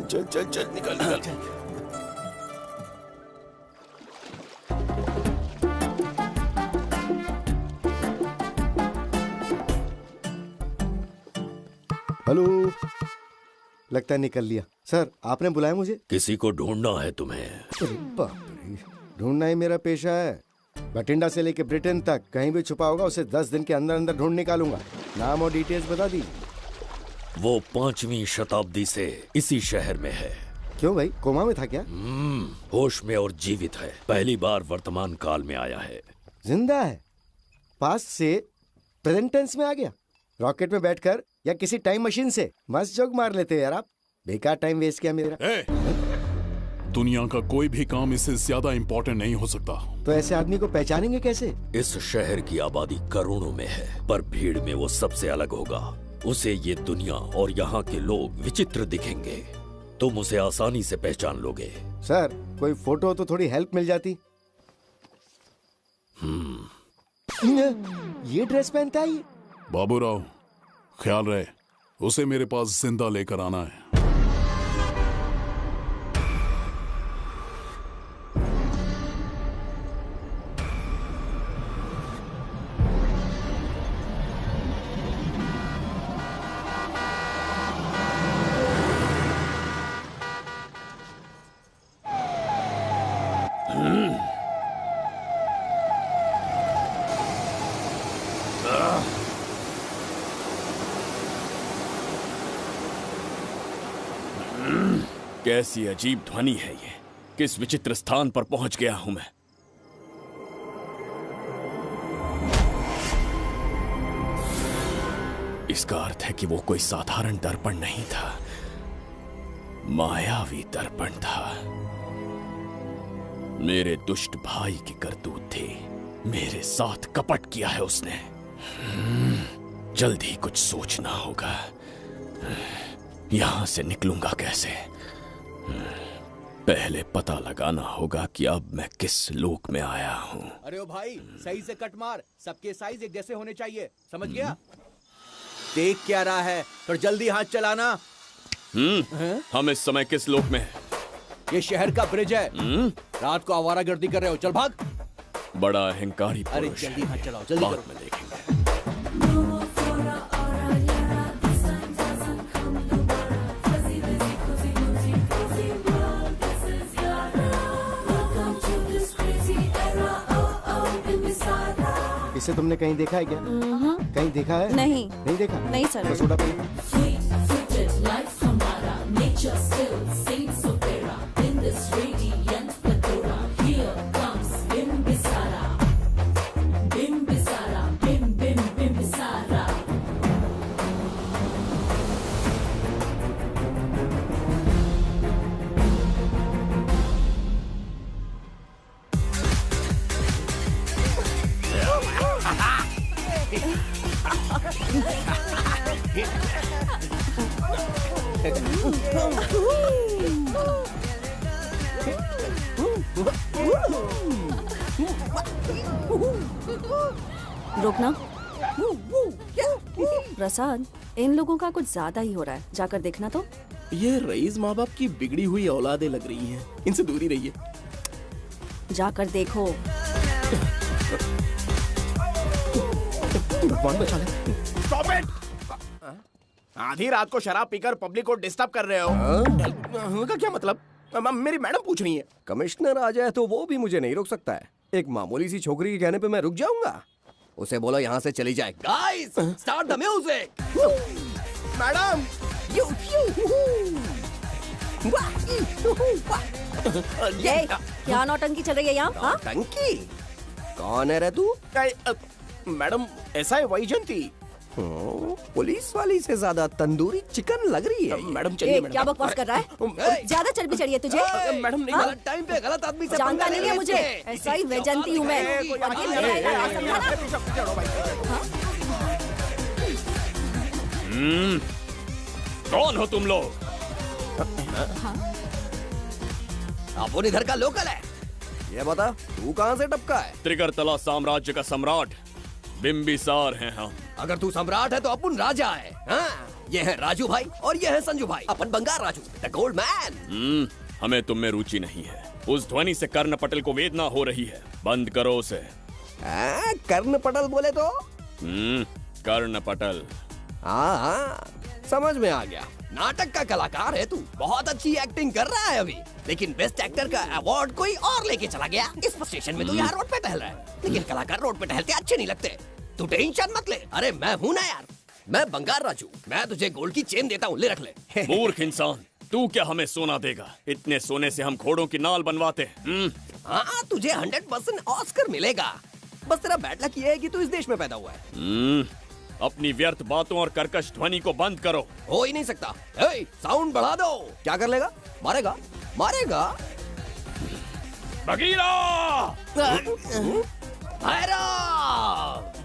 चल चल चल निकाल निकाल। हेलो, लगता है निकल लिया। सर, आपने बुलाया मुझे? किसी को ढूंढना है तुम्हें। अरे बाप रे, ढूंढना ही मेरा पेशा है। बठिंडा से लेके ब्रिटेन तक कहीं भी छुपा होगा उसे 10 दिन के अंदर अंदर ढूंढ निकालूंगा। नाम और डिटेल्स बता दीजिए। वो 5वीं शताब्दी से इसी शहर में है। क्यों भाई, कोमा में था क्या? होश में और जीवित है। पहली बार वर्तमान काल में आया है। जिंदा है? पास्ट से प्रेजेंट टेंस में आ गया। रॉकेट में बैठकर या किसी टाइम मशीन से मस्त जोक मार लेते हैं यार आप। बेकार टाइम वेस्ट किया मेरा। दुनिया का कोई भी काम इससे ज्यादा इम्पोर्टेंट नहीं हो सकता। तो ऐसे आदमी को पहचानेंगे कैसे? इस शहर की आबादी करोड़ों में है, पर भीड़ में वो सबसे अलग होगा। उसे ये दुनिया और यहाँ के लोग विचित्र दिखेंगे। तुम उसे आसानी से पहचान लोगे। सर, कोई फोटो हो तो थोड़ी हेल्प मिल जाती। ये ड्रेस पहनता है ये? बाबूराव, ख्याल रहे, उसे मेरे पास जिंदा लेकर आना है। कैसी अजीब ध्वनि है ये। किस विचित्र स्थान पर पहुंच गया हूं मैं। इसका अर्थ है कि वो कोई साधारण दर्पण नहीं था, मायावी दर्पण था। मेरे दुष्ट भाई की करतूत थी। मेरे साथ कपट किया है उसने। जल्द ही कुछ सोचना होगा। यहां से निकलूंगा कैसे? पहले पता लगाना होगा कि अब मैं किस लोक में आया हूँ। अरे ओ भाई, सही से कट मार। सबके साइज एक जैसे होने चाहिए, समझ गया? देख क्या रहा है, तो जल्दी हाथ चलाना। हम इस समय किस लोक में हैं? ये शहर का ब्रिज है। रात को आवारागर्दी कर रहे हो, चल भाग। बड़ा अहंकारी पुरुष। अरे जल्दी हाथ चलाओ, जल्दी बाद करो। में देखेंगे। इसे तुमने कहीं देखा है क्या? कहीं देखा है? नहीं। नहीं देखा? नहीं सर। बस उड़ा पड़ेगा। रोकना। प्रसाद, इन लोगों का कुछ ज्यादा ही हो रहा है, जाकर देखना तो। ये रईस माँ बाप की बिगड़ी हुई औलादें लग रही हैं। इनसे दूरी रहिए। जाकर देखो। भगवान बचा ले। Stop it! आधी रात को शराब पीकर पब्लिक को डिस्टर्ब कर रहे हो। का क्या मतलब? मेरी मैडम पूछ रही है। कमिश्नर आ जाए तो वो भी मुझे नहीं रोक सकता है। एक मामूली सी छोकरी के कहने पे मैं रुक जाऊंगा? उसे बोलो यहाँ से चली जाए। Guys, start the music. Madam, क्या नौटंकी चल रही है यहाँ? नौटंकी? कौन है रे तू? मैडम, ऐसा है वैजयंती। पुलिस वाली से ज्यादा तंदूरी चिकन लग रही है। मैडम चलिए। क्या बकवास कर रहा है? ज्यादा चर्बी चढ़ी है तुझे? मैडम नहीं, गलत टाइम पे गलत आदमी से जानता नहीं है मुझे। ऐसा ही वैजयंती हूँ मैं। कौन हो तुम लोग? अपन इधर का लोकल है। ये बता, तू कहाँ से टपका है? त्रिगर्तला साम्राज्य का सम्राट बिंबिसार हैं हम। अगर तू सम्राट है तो अपन राजा है। हाँ, ये है राजू भाई और ये है संजू भाई। अपन बंगार राजू, द गोल्ड मैन। हमें तुम में रुचि नहीं है। उस ध्वनि से कर्ण पटल को वेदना हो रही है। बंद करो उसे। कर्ण पटल बोले तो? कर्ण पटल। हाँ, समझ में आ गया। नाटक का कलाकार है तू। बहुत अच्छी एक्टिंग कर रहा है अभी, लेकिन बेस्ट एक्टर का अवार्ड कोई और लेके चला गया। इस स्टेशन में तू यहाँ रोड पे टहल रहा है, लेकिन कलाकार रोड पे टहलते अच्छे नहीं लगते। तू टेंशन मत ले। अरे मैं हूँ ना यार, मैं बंगार राजू। मैं तुझे गोल्ड की चेन देता हूँ, ले रख ले। मूर्ख इंसान, तू क्या हमें सोना देगा? इतने सोने से हम घोड़ों की नाल बनवाते हैं। हाँ, तुझे 100% ऑस्कर मिलेगा। बस तेरा बैड लक ये है कि तू इस देश में पैदा हुआ है। अपनी व्यर्थ बातों और कर्कश ध्वनि को बंद करो। हो ही नहीं सकता। साउंड बढ़ा दो। क्या कर लेगा? मारेगा मारेगा। बगीरा!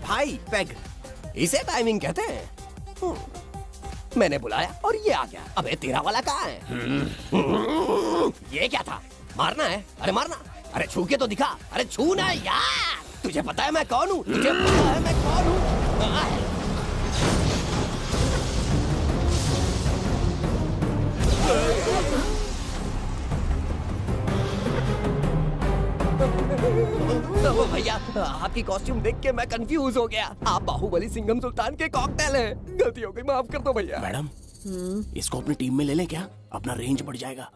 भाई पैग, इसे टाइमिंग कहते हैं। मैंने बुलाया और ये आ गया। अबे तेरा वाला कहाँ है? ये क्या था? मारना है? अरे मारना। अरे छू के तो दिखा। अरे छूना है यार। तुझे पता है मैं कौन हूँ? तुझे पता है मैं कौन हूँ? भैया, आपकी कॉस्ट्यूम देख के मैं कंफ्यूज हो गया। आप बाहुबली सिंघम सुल्तान के कॉकटेल हैं। गलती हो गई, माफ कर दो भैया। मैडम, इसको अपनी टीम में ले लें क्या? अपना रेंज बढ़ जाएगा।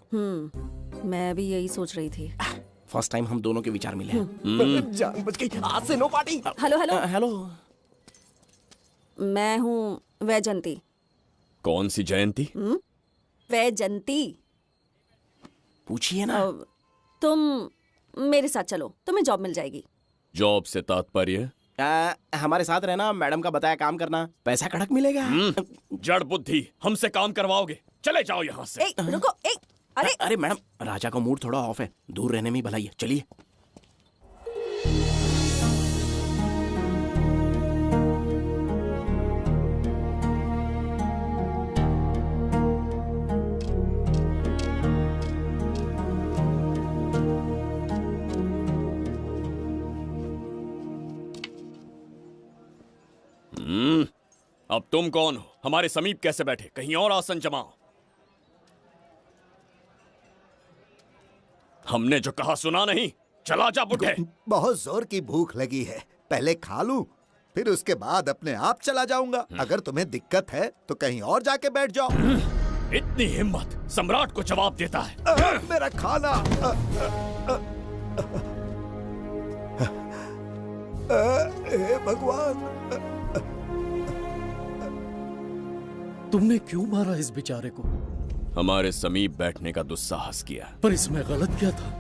मैं भी यही सोच रही थी। फर्स्ट टाइम हम दोनों के विचार मिले। जान बच गई। आज से no party. Hello hello hello. मैं हूँ वैजंती। कौन सी जयंती? वैजंती। पूछिए ना। तुम मेरे साथ चलो, तुम्हें जॉब मिल जाएगी। जॉब से तात्पर्य? हमारे साथ रहना, मैडम का बताया काम करना, पैसा कड़क मिलेगा। जड़ बुद्धि, हमसे काम करवाओगे? चले जाओ यहाँ से। रुको। अरे मैडम, राजा का मूड थोड़ा ऑफ है, दूर रहने में भलाई है। चलिए। अब तुम कौन हो? हमारे समीप कैसे बैठे? कहीं और आसन जमाओ। हमने जो कहा सुना नहीं? चला जा बुढ़े। बहुत जोर की भूख लगी है, पहले खा लूं, फिर उसके बाद अपने आप चला जाऊंगा। अगर तुम्हें दिक्कत है तो कहीं और जाके बैठ जाओ। इतनी हिम्मत सम्राट को जवाब देता है। मेरा खाना। हे भगवान, तुमने क्यों मारा इस बेचारे को? हमारे समीप बैठने का दुस्साहस किया। पर इसमें गलत क्या था?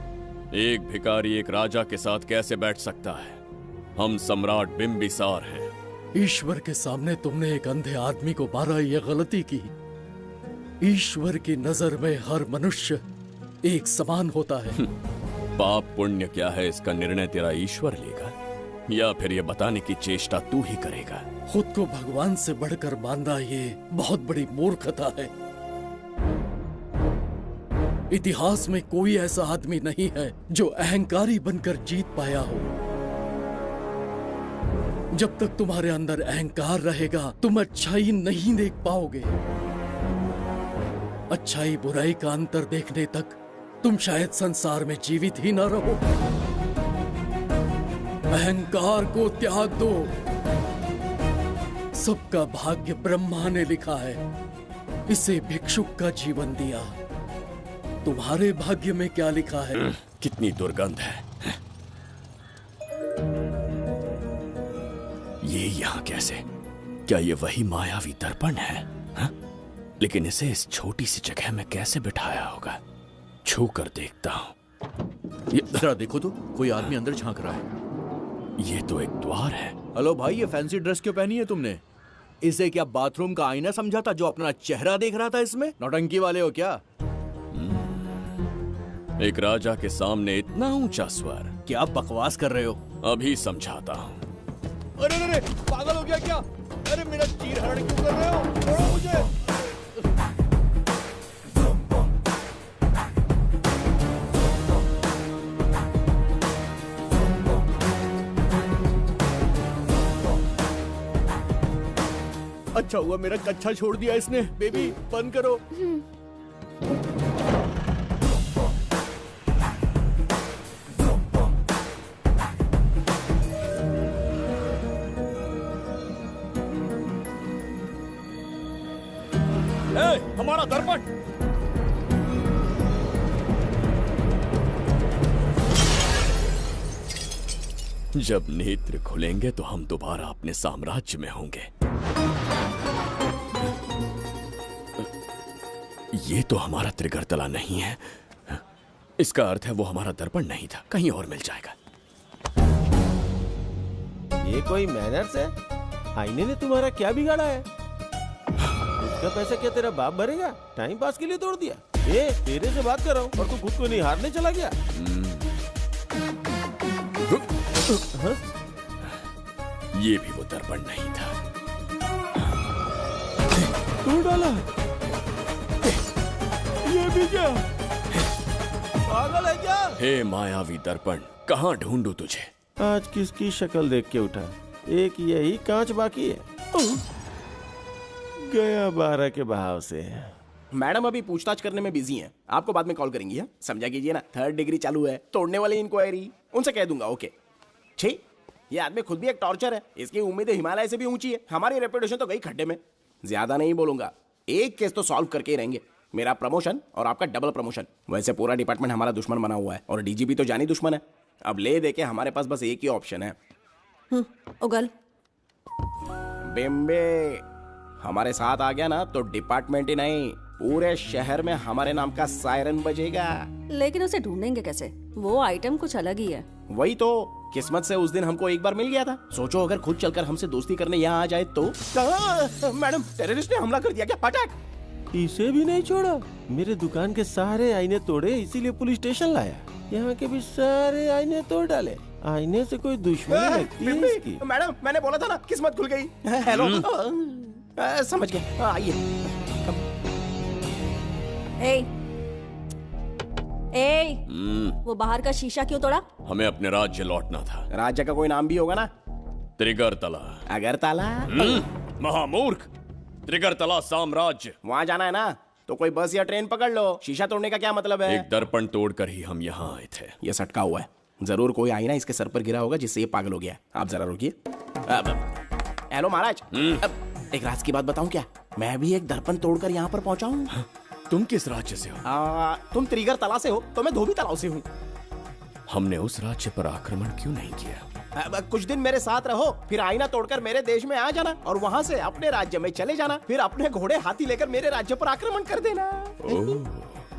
एक भिखारी एक राजा के साथ कैसे बैठ सकता है? हम सम्राट बिंबिसार हैं। ईश्वर के सामने तुमने एक अंधे आदमी को मारा, ये गलती की। ईश्वर की नजर में हर मनुष्य एक समान होता है। पाप पुण्य क्या है इसका निर्णय तेरा ईश्वर लेगा, या फिर ये बताने की चेष्टा तू ही करेगा? खुद को भगवान से बढ़कर मानना ये बहुत बड़ी मूर्खता है। इतिहास में कोई ऐसा आदमी नहीं है जो अहंकारी बनकर जीत पाया हो। जब तक तुम्हारे अंदर अहंकार रहेगा तुम अच्छाई नहीं देख पाओगे। अच्छाई बुराई का अंतर देखने तक तुम शायद संसार में जीवित ही न रहो। अहंकार को त्याग दो। सबका भाग्य ब्रह्मा ने लिखा है, इसे भिक्षुक का जीवन दिया। तुम्हारे भाग्य में क्या लिखा है? कितनी दुर्गंध है। ये यहाँ कैसे? क्या ये वही मायावी दर्पण है? हा? लेकिन इसे इस छोटी सी जगह में कैसे बिठाया होगा? छू कर देखता हूँ। ये जरा देखो तो, कोई आदमी अंदर झांक रहा है। ये तो एक द्वार है। हेलो भाई, ये फैंसी ड्रेस क्यों पहनी है तुमने? इसे क्या बाथरूम का आईना समझा था जो अपना चेहरा देख रहा था इसमें? नौटंकी वाले हो क्या? एक राजा के सामने इतना ऊंचा स्वर। क्या बकवास कर रहे हो? अभी समझाता हूँ। अरे अरे पागल हो गया क्या? अरे मेरा चीर हरण क्यों कर रहे हो? छोड़ो मुझे। अच्छा हुआ मेरा कच्छा छोड़ दिया इसने। बेबी बंद करो। हमारा दर्पण। जब नेत्र खुलेंगे तो हम दोबारा अपने साम्राज्य में होंगे। ये तो हमारा त्रिगर्तला नहीं है। इसका अर्थ है वो हमारा दर्पण नहीं था, कहीं और मिल जाएगा। ये कोई मैनर्स है? आईने ने तुम्हारा क्या बिगाड़ा है? इसका पैसा क्या तेरा बाप भरेगा? टाइम पास के लिए तोड़ दिया। ये तेरे से बात कर रहा हूँ और तू खुद को निहारने चला गया। हाँ? ये भी वो दर्पण नहीं था। तोड़ डाला? ये भी क्या? पागल है क्या? हे मायावी दर्पण, कहाँ ढूंढूं तुझे? आज किसकी शक्ल देख के उठा? एक यही कांच बाकी है। गया 12 के बहाव से। मैडम अभी पूछताछ करने में बिजी हैं। आपको बाद में कॉल करेंगी। है समझा कीजिए ना, 3rd डिग्री चालू है। तोड़ने वाली इंक्वायरी उनसे कह दूंगा। ओके ठीक। ये आदमी खुद भी एक टॉर्चर है। इसकी उम्मीदें हिमालय से भी ऊंची है। हमारी रेपुटेशन तो गई खड्डे में। ज्यादा नहीं बोलूंगा, एक केस तो सॉल्व करके ही रहेंगे। मेरा प्रमोशन और आपका डबल प्रमोशन। वैसे पूरा डिपार्टमेंट हमारा दुश्मन बना हुआ है और डीजीपी तो जानी दुश्मन है। अब ले दे के हमारे पास बस एक ही ऑप्शन है। उगल बिम्बे हमारे साथ आ गया ना तो डिपार्टमेंट ही नहीं, पूरे शहर में हमारे नाम का सायरन बजेगा। लेकिन उसे ढूंढेंगे कैसे? वो आइटम कुछ अलग ही है। वही तो, किस्मत से उस दिन हमको एक बार मिल गया था। सोचो अगर खुद चलकर हमसे दोस्ती करने यहाँ आ जाए तो। मैडम टेररिस्ट ने हमला कर दिया क्या? पटाक। इसे भी नहीं छोड़ा। मेरे दुकान के सारे आईने तोड़े, इसीलिए पुलिस स्टेशन लाया। यहाँ के भी सारे आईने तोड़ डाले। आईने से कोई दुश्मनी लगती है इसकी। मैडम मैंने बोला था ना, किस्मत खुल गई। हेलो समझ गए, आइए। वो बाहर का शीशा क्यों तोड़ा? हमें अपने राज्य लौटना था। राज्य का कोई नाम भी होगा ना? त्रिगर्तला। अगरतला? महामूर्ख, त्रिगर्तला साम्राज्य। वहाँ जाना है ना तो कोई बस या ट्रेन पकड़ लो। शीशा तोड़ने का क्या मतलब है? एक दर्पण तोड़कर ही हम यहाँ आए थे। ये सटका हुआ है, जरूर कोई आईना इसके सर पर गिरा होगा जिससे ये पागल हो गया। आप जरा रुकिए। हेलो महाराज, एक राज की बात बताऊं क्या? मैं भी एक दर्पण तोड़कर यहाँ पर पहुंचा हूँ। तुम किस राज्य से हो? तुम त्रिगर्तला से हो तो मैं धोबी तालाब से हूँ। हमने उस राज्य पर आक्रमण क्यों नहीं किया? कुछ दिन मेरे साथ रहो, फिर आईना तोड़कर मेरे देश में आ जाना और वहाँ से अपने राज्य में चले जाना। फिर अपने घोड़े हाथी लेकर मेरे राज्य पर आक्रमण कर देना।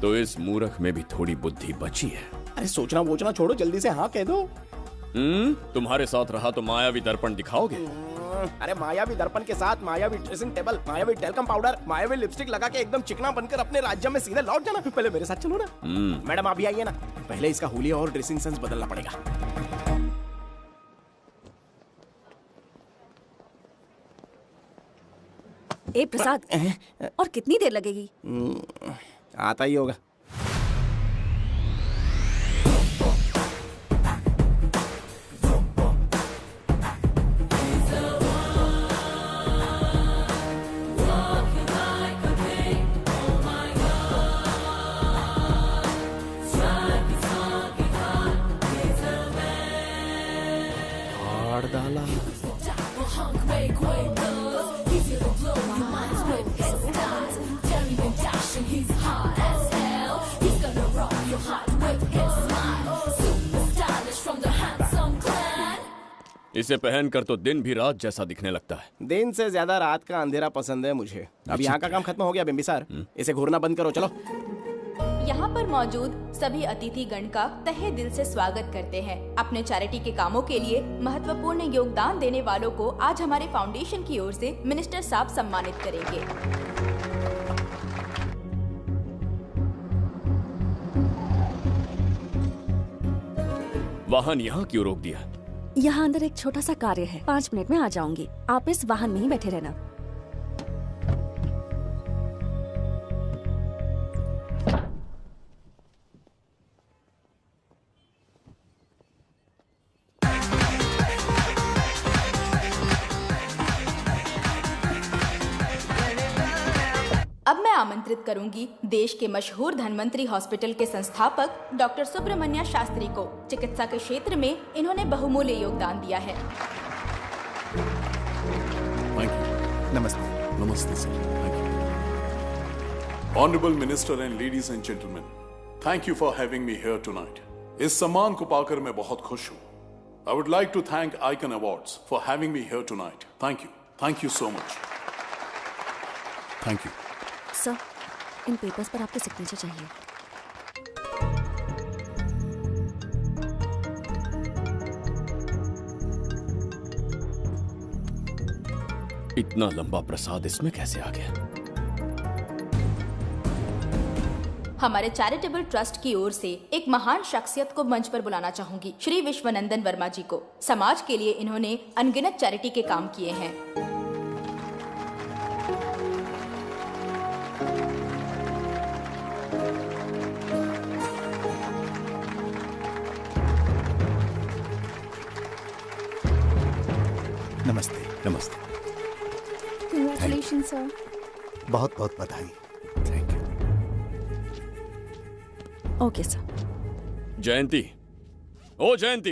तो इस मूर्ख में भी थोड़ी बुद्धि बची है। अरे सोचना वोचना छोड़ो, जल्दी से हाँ कह दो। तुम्हारे साथ रहा तो मायावी दर्पण दिखाओगे? अरे मायावी दर्पण के साथ मायावी ड्रेसिंग टेबल, मायावी टेल्कम पाउडर, मायावी लिपस्टिक लगा के एकदम चिकना बनकर अपने राज्य में सीधे लौट जाना। पहले मेरे साथ चलो ना। मैडम अभी आइए ना, पहले इसका हुलिया और ड्रेसिंग सेंस बदलना पड़ेगा। ए प्रसाद, और कितनी देर लगेगी? आता ही होगा। इसे पहनकर तो दिन भी रात जैसा दिखने लगता है। दिन से ज्यादा रात का अंधेरा पसंद है मुझे। अब यहाँ का काम खत्म हो गया बिम्बिसार, इसे घूरना बंद करो। चलो। यहाँ पर मौजूद सभी अतिथि गण का तहे दिल से स्वागत करते हैं। अपने चैरिटी के कामों के लिए महत्वपूर्ण योगदान देने वालों को आज हमारे फाउंडेशन की ओर से मिनिस्टर साहब सम्मानित करेंगे। वाहन यहाँ क्यों रोक दिया? यहाँ अंदर एक छोटा सा कार्य है, 5 मिनट में आ जाऊंगी। आप इस वाहन में ही बैठे रहना। अब मैं आमंत्रित करूंगी देश के मशहूर धन्वंतरी हॉस्पिटल के संस्थापक डॉक्टर सुब्रमण्य शास्त्री को। चिकित्सा के क्षेत्र में इन्होंने बहुमूल्य योगदान दिया है। नमस्ते। नमस्ते sir. Honorable Minister and ladies and gentlemen, thank you for having me here tonight. इस सम्मान को पाकर मैं बहुत खुश हूँ। I would like to thank Icon Awards for having me here tonight. Thank you. Thank you so much. Thank you. Sir, in papers पर आपके सिग्नेचर चाहिए। इतना लंबा प्रसाद इसमें कैसे आ गया? हमारे चैरिटेबल ट्रस्ट की ओर से एक महान शख्सियत को मंच पर बुलाना चाहूंगी, श्री विश्वनंदन वर्मा जी को। समाज के लिए इन्होंने अनगिनत चैरिटी के काम किए हैं। नमस्ते। नमस्ते। Congratulation sir. बहुत बहुत बधाई। Okay sir. जयंती, ओ जयंती।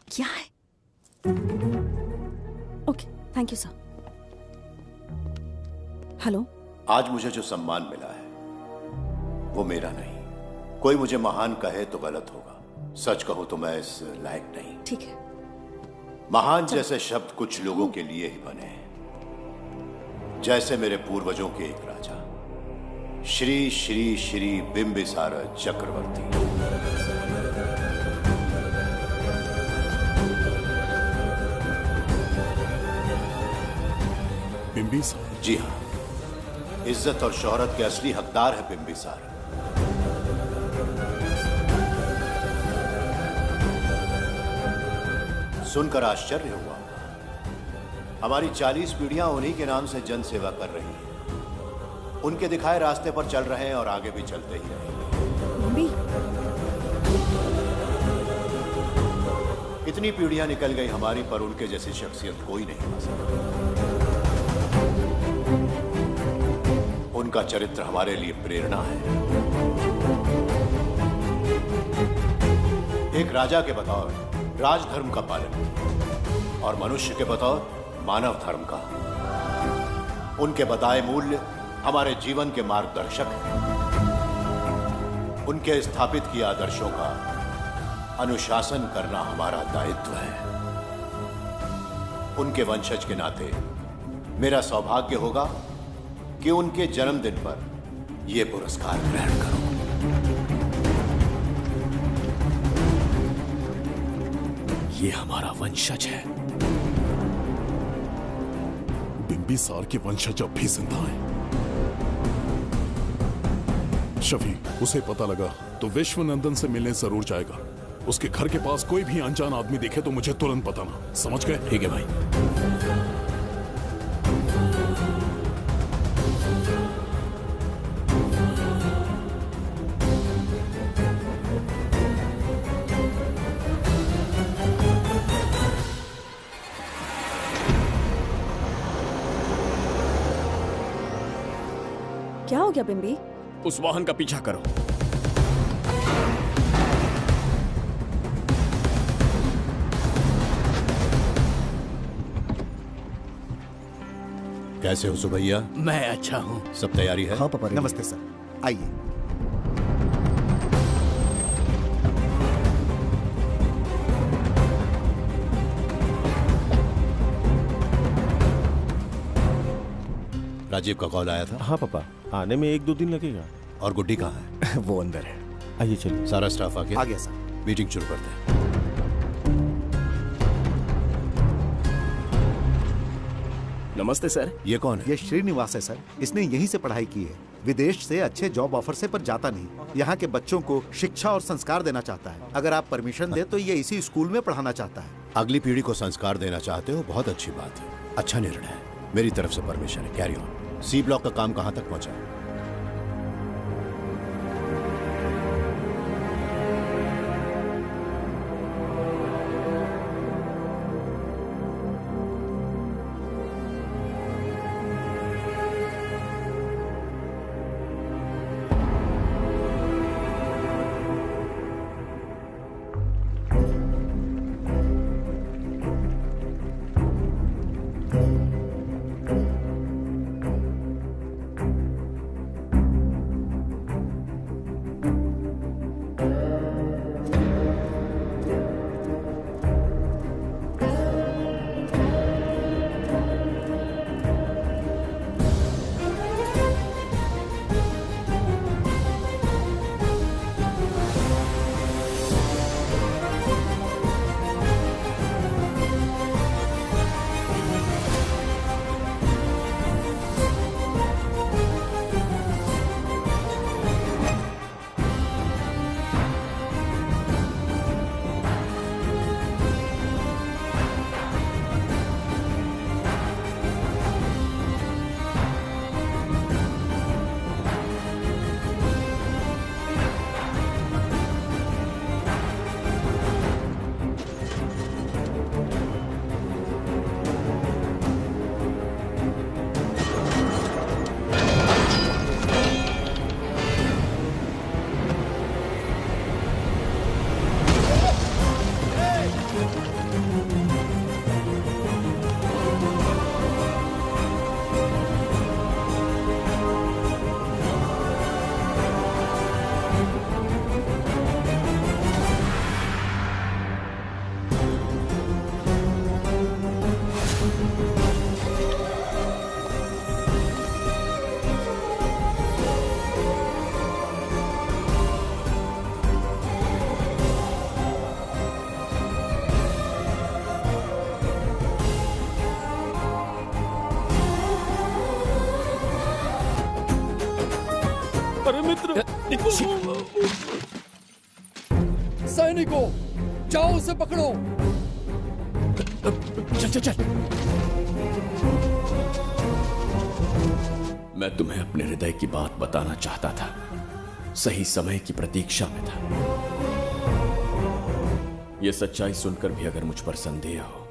क्या है? Okay, thank you sir. Hello. आज मुझे जो सम्मान मिला है वो मेरा नहीं। कोई मुझे महान कहे तो गलत होगा, सच कहूं तो मैं इस लायक नहीं। ठीक है। महान जैसे शब्द कुछ लोगों के लिए ही बने हैं, जैसे मेरे पूर्वजों के एक राजा श्री श्री श्री बिंबिसार चक्रवर्ती। बिंबिसार? जी हाँ, इज्जत और शोहरत के असली हकदार है बिंबिसार। सुनकर आश्चर्य हुआ। हमारी 40 पीढ़ियां उन्हीं के नाम से जन सेवा कर रही हैं। उनके दिखाए रास्ते पर चल रहे हैं और आगे भी चलते ही रहेंगे। इतनी पीढ़ियां निकल गई हमारी, पर उनके जैसी शख्सियत कोई नहीं बन सका। उनका चरित्र हमारे लिए प्रेरणा है। एक राजा के बतौर राजधर्म का पालन और मनुष्य के बतौर मानव धर्म का। उनके बताए मूल्य हमारे जीवन के मार्गदर्शक हैं। उनके स्थापित किए आदर्शों का अनुशासन करना हमारा दायित्व है। उनके वंशज के नाते मेरा सौभाग्य होगा कि उनके जन्मदिन पर यह पुरस्कार ग्रहण करूं। ये हमारा वंशज है। बिंबिसार के वंशज अब भी जिंदा हैं। शफी, उसे पता लगा तो विश्वनंदन से मिलने जरूर जाएगा। उसके घर के पास कोई भी अनजान आदमी दिखे तो मुझे तुरंत बताना, समझ गए? ठीक है भाई। क्या हो गया बिंबी? उस वाहन का पीछा करो। कैसे हो सुभैया? मैं अच्छा हूँ। सब तैयारी है? हाँ पापा। नमस्ते सर, आइए। राजीव का कॉल आया था? हाँ पापा, आने में 1-2 दिन लगेगा। और गुड्डी कहाँ है? वो अंदर है। आइए चलिए। सारा स्टाफ आ गया? आ गया सर। मीटिंग शुरू करते हैं। नमस्ते सर। ये कौन है? ये श्रीनिवास है सर। इसने यहीं से पढ़ाई की है। विदेश से अच्छे जॉब ऑफर से पर जाता नहीं। यहाँ के बच्चों को शिक्षा और संस्कार देना चाहता है। अगर आप परमिशन दे तो ये इसी स्कूल में पढ़ाना चाहता है। अगली पीढ़ी को संस्कार देना चाहते हो, बहुत अच्छी बात है। अच्छा निर्णय है। मेरी तरफ से परमिशन है। Carry on. सी ब्लॉक का काम कहाँ तक पहुँचा? अरे मित्र, सैनिकों, जाओ उसे पकड़ो। चल चल चल। मैं तुम्हें अपने हृदय की बात बताना चाहता था, सही समय की प्रतीक्षा में था। यह सच्चाई सुनकर भी अगर मुझ पर संदेह हो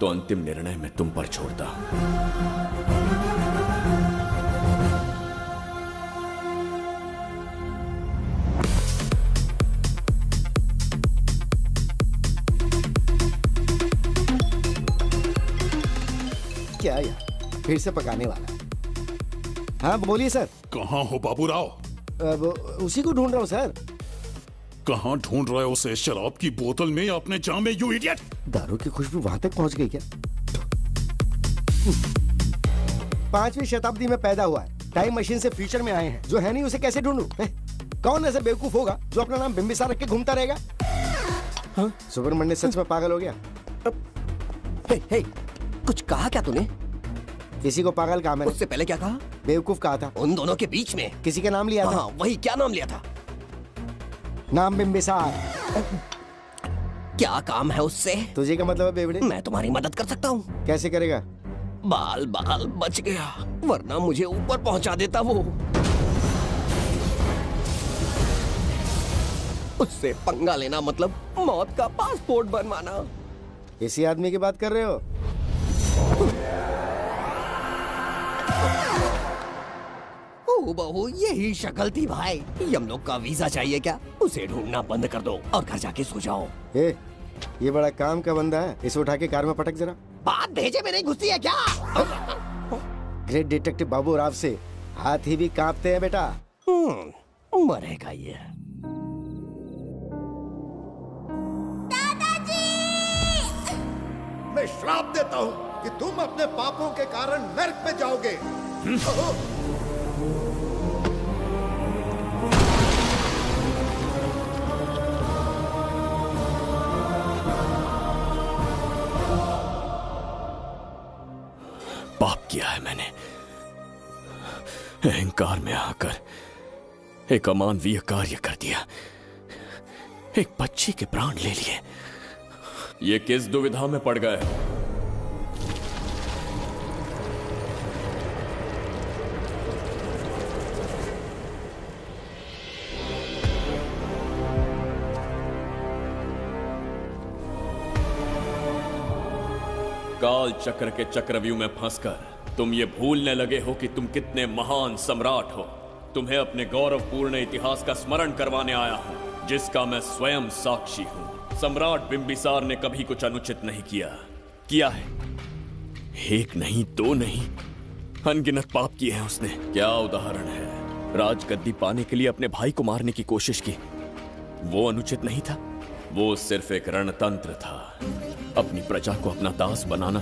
तो अंतिम निर्णय मैं तुम पर छोड़ता हूं। क्या यार, फिर से पकाने वाला। हाँ बोलिए सर। कहाँ हो बाबूराव? अब उसी को ढूंढ रहा हूँ सर। कहाँ ढूंढ रहे हो उसे? शराब की बोतल में या अपने जाम में, यू इडियट? दारू की खुशबू वहां तक पहुंच गई क्या? 5वीं शताब्दी में पैदा हुआ है, टाइम मशीन से फ्यूचर में आए हैं, जो है नहीं उसे कैसे ढूंढूं? कौन ऐसा बेवकूफ होगा जो अपना नाम बिंबिसार रख के घूमता रहेगा? हाँ? सुब्रमण्य सच में पागल हो गया। हे, कुछ कहा क्या तूने? किसी को पागल कहा मैंने। उससे पहले क्या कहा? बेवकूफ कहा था। उन दोनों के बीच में किसी का नाम लिया था। हाँ, वही, क्या नाम लिया था? नाम बिंबिसार। क्या काम है उससे? तुझे क्या मतलब है बेवड़े? मैं तुम्हारी मदद कर सकता हूँ। कैसे करेगा? बाल बाल बच गया, वरना मुझे ऊपर पहुंचा देता वो। उससे पंगा लेना मतलब मौत का पासपोर्ट बनवाना। इसी आदमी की बात कर रहे हो? ओ बहू, यही शक्ल थी भाई। यमलोक का वीजा चाहिए क्या? उसे ढूंढना बंद कर दो और घर जाके सो जाओ। ये बड़ा काम का बंदा है, इसे उठा के कार में पटक जरा। बात भेजे में नहीं घुसती है क्या? ग्रेट डिटेक्टिव बाबू राव से हाथी भी कांपते हैं बेटा। मरेगा ये। मैं श्राप देता हूँ कि तुम अपने पापों के कारण नर्क में जाओगे। पाप किया है मैंने, अहंकार में आकर एक अमानवीय कार्य कर दिया, एक बच्ची के प्राण ले लिए। ये किस दुविधा में पड़ गए? काल चक्र के चक्रव्यूह में फंसकर तुम ये भूलने लगे हो कि तुम कितने महान सम्राट हो। तुम्हें अपने गौरवपूर्ण इतिहास का स्मरण करवाने आया हूं, जिसका मैं स्वयं साक्षी हूं। सम्राट बिंबिसार ने कभी कुछ अनुचित नहीं किया है। एक नहीं, दो नहीं, अनगिनत पाप किए हैं उसने। क्या उदाहरण है? राजगद्दी पाने के लिए अपने भाई को मारने की कोशिश की, वो अनुचित नहीं था? वो सिर्फ एक रणतंत्र था। अपनी प्रजा को अपना दास बनाना,